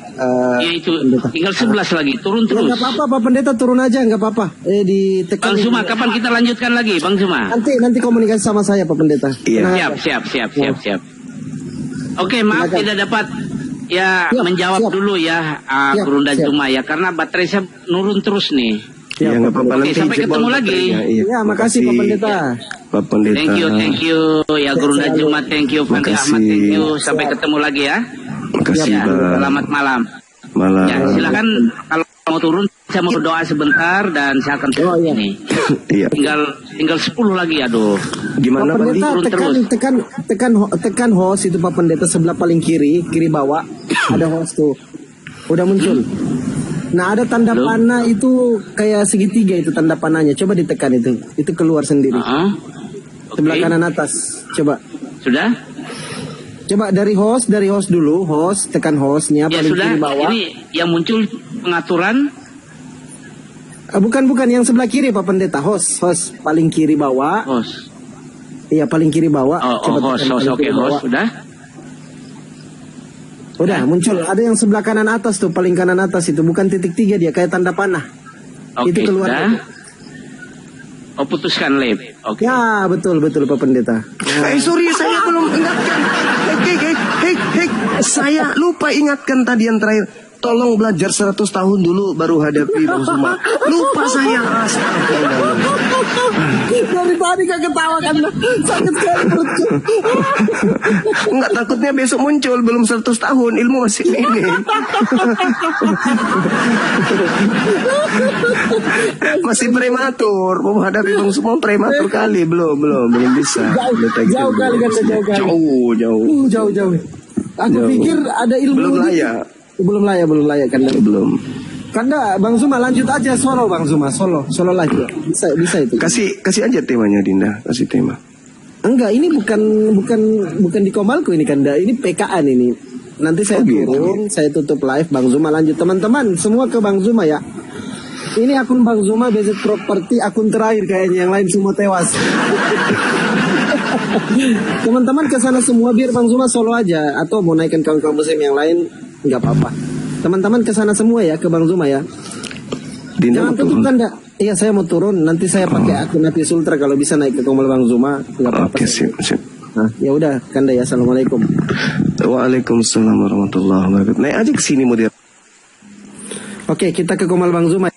[SPEAKER 1] Ya itu
[SPEAKER 2] Pendeta.
[SPEAKER 1] tinggal 11 lagi, turun terus.
[SPEAKER 2] Nggak apa-apa Pak Pendeta, turun aja nggak apa-apa. Ditekan.
[SPEAKER 1] Bang Zuma, kapan kita lanjutkan lagi, Bang Zuma?
[SPEAKER 2] Nanti komunikasi sama saya Pak Pendeta.
[SPEAKER 3] Iya.
[SPEAKER 1] Siap. Oke, maaf
[SPEAKER 2] Silakan.
[SPEAKER 1] tidak dapat menjawab
[SPEAKER 2] siap.
[SPEAKER 1] dulu ya,
[SPEAKER 2] Siap,
[SPEAKER 1] Guru dan
[SPEAKER 2] siap.
[SPEAKER 1] Zuma ya, karena baterai saya nurun terus nih.
[SPEAKER 3] Ya, nggak apa-apa.
[SPEAKER 1] Oke,
[SPEAKER 3] Nanti
[SPEAKER 1] sampai
[SPEAKER 3] jebol
[SPEAKER 1] ketemu lagi.
[SPEAKER 3] baterainya. Iya,
[SPEAKER 2] Ya, makasih Pak Pendeta.
[SPEAKER 3] Pak Pendeta.
[SPEAKER 1] Thank you ya Guru dan Zuma, thank you Fandi
[SPEAKER 3] Makasih.
[SPEAKER 1] Ahmad, thank you. Sampai ketemu lagi ya.
[SPEAKER 3] Makasih,
[SPEAKER 1] Ya,
[SPEAKER 3] Pak.
[SPEAKER 1] selamat malam.
[SPEAKER 3] Malam.
[SPEAKER 1] Ya, silakan kalau mau turun saya mau berdoa sebentar dan saya akan turun
[SPEAKER 2] iya.
[SPEAKER 1] ini.
[SPEAKER 3] Iya.
[SPEAKER 1] Tinggal 10 lagi, aduh.
[SPEAKER 3] Gimana
[SPEAKER 2] Pak
[SPEAKER 3] Pak?
[SPEAKER 2] Pendeta
[SPEAKER 1] turun terus.
[SPEAKER 2] tekan host itu Pak Pendeta sebelah paling kiri bawah ada host tuh. Udah muncul. Nah, ada tanda
[SPEAKER 1] Belum.
[SPEAKER 2] panah itu kayak segitiga itu tanda panahnya. Coba ditekan itu. Itu keluar sendiri. Sebelah
[SPEAKER 1] Oke.
[SPEAKER 2] kanan atas. Coba.
[SPEAKER 1] Sudah?
[SPEAKER 2] Coba dari host dulu, host tekan hostnya
[SPEAKER 1] Ya
[SPEAKER 2] paling
[SPEAKER 1] sudah.
[SPEAKER 2] kiri bawah.
[SPEAKER 1] Ini yang muncul pengaturan.
[SPEAKER 2] Bukan yang sebelah kiri Pak Pendeta, host paling kiri bawah.
[SPEAKER 1] Host.
[SPEAKER 2] Iya, paling kiri bawah.
[SPEAKER 1] Host.
[SPEAKER 2] tekan paling
[SPEAKER 1] Oke,
[SPEAKER 2] kiri bawah.
[SPEAKER 1] host sudah.
[SPEAKER 2] Udah muncul. Ada yang sebelah kanan atas tuh, paling kanan atas itu bukan titik 3 dia kayak tanda panah.
[SPEAKER 1] Oke,
[SPEAKER 2] Itu keluar.
[SPEAKER 1] sudah. Oh, putuskan live. Oke.
[SPEAKER 2] Ya, betul Pak Pendeta.
[SPEAKER 3] Sorry, saya belum ingatkan. Hei, saya lupa ingatkan tadi yang terakhir. Tolong belajar 100 tahun dulu baru hadapi Bang Zuma. Lupa saya.
[SPEAKER 2] Dari tadi gak ketawa kan, sakit sekali perutku.
[SPEAKER 3] Enggak, takutnya besok muncul belum 100 tahun ilmu masih ini. Masih prematur. Mau hadapi Bang Zuma prematur kali, belum bisa.
[SPEAKER 2] Jauh kali kan,
[SPEAKER 3] Jauh.
[SPEAKER 2] Jauh. Aku
[SPEAKER 3] Jauh.
[SPEAKER 2] pikir ada ilmu.
[SPEAKER 3] Belum
[SPEAKER 2] gitu.
[SPEAKER 3] layak.
[SPEAKER 2] Belum layak kan.
[SPEAKER 3] Belum.
[SPEAKER 2] Kanda Bang Zuma lanjut aja solo Bang Zuma, solo lagi. Bisa itu.
[SPEAKER 3] Kasih aja temanya Dinda, kasih tema.
[SPEAKER 2] Enggak, ini bukan di Komalku ini Kanda, ini PKN ini. Nanti saya turun, saya tutup live, Bang Zuma lanjut. Teman-teman, semua ke Bang Zuma ya. Ini akun Bang Zuma Basic Property, akun terakhir kayaknya, yang lain semua tewas. Teman-teman ke sana semua biar Bang Zuma solo aja, atau mau naikkan kawan-kawan muslim yang lain nggak apa-apa. Teman-teman ke sana semua ya, ke Bang Zuma ya.
[SPEAKER 3] Dinda
[SPEAKER 2] Jangan
[SPEAKER 3] mau
[SPEAKER 2] tutup
[SPEAKER 3] turun.
[SPEAKER 2] Kanda. Iya, saya mau turun. Nanti saya pakai akun Napi Sultra kalau bisa naik ke Komal Bang Zuma, nggak apa-apa.
[SPEAKER 3] Oke, sip.
[SPEAKER 2] Nah, ya udah Kanda ya. Assalamualaikum.
[SPEAKER 3] Waalaikumsalam warahmatullahi wabarakatuh. Naik aja ke sini mau dia.
[SPEAKER 2] Oke, kita ke Komal Bang Zuma.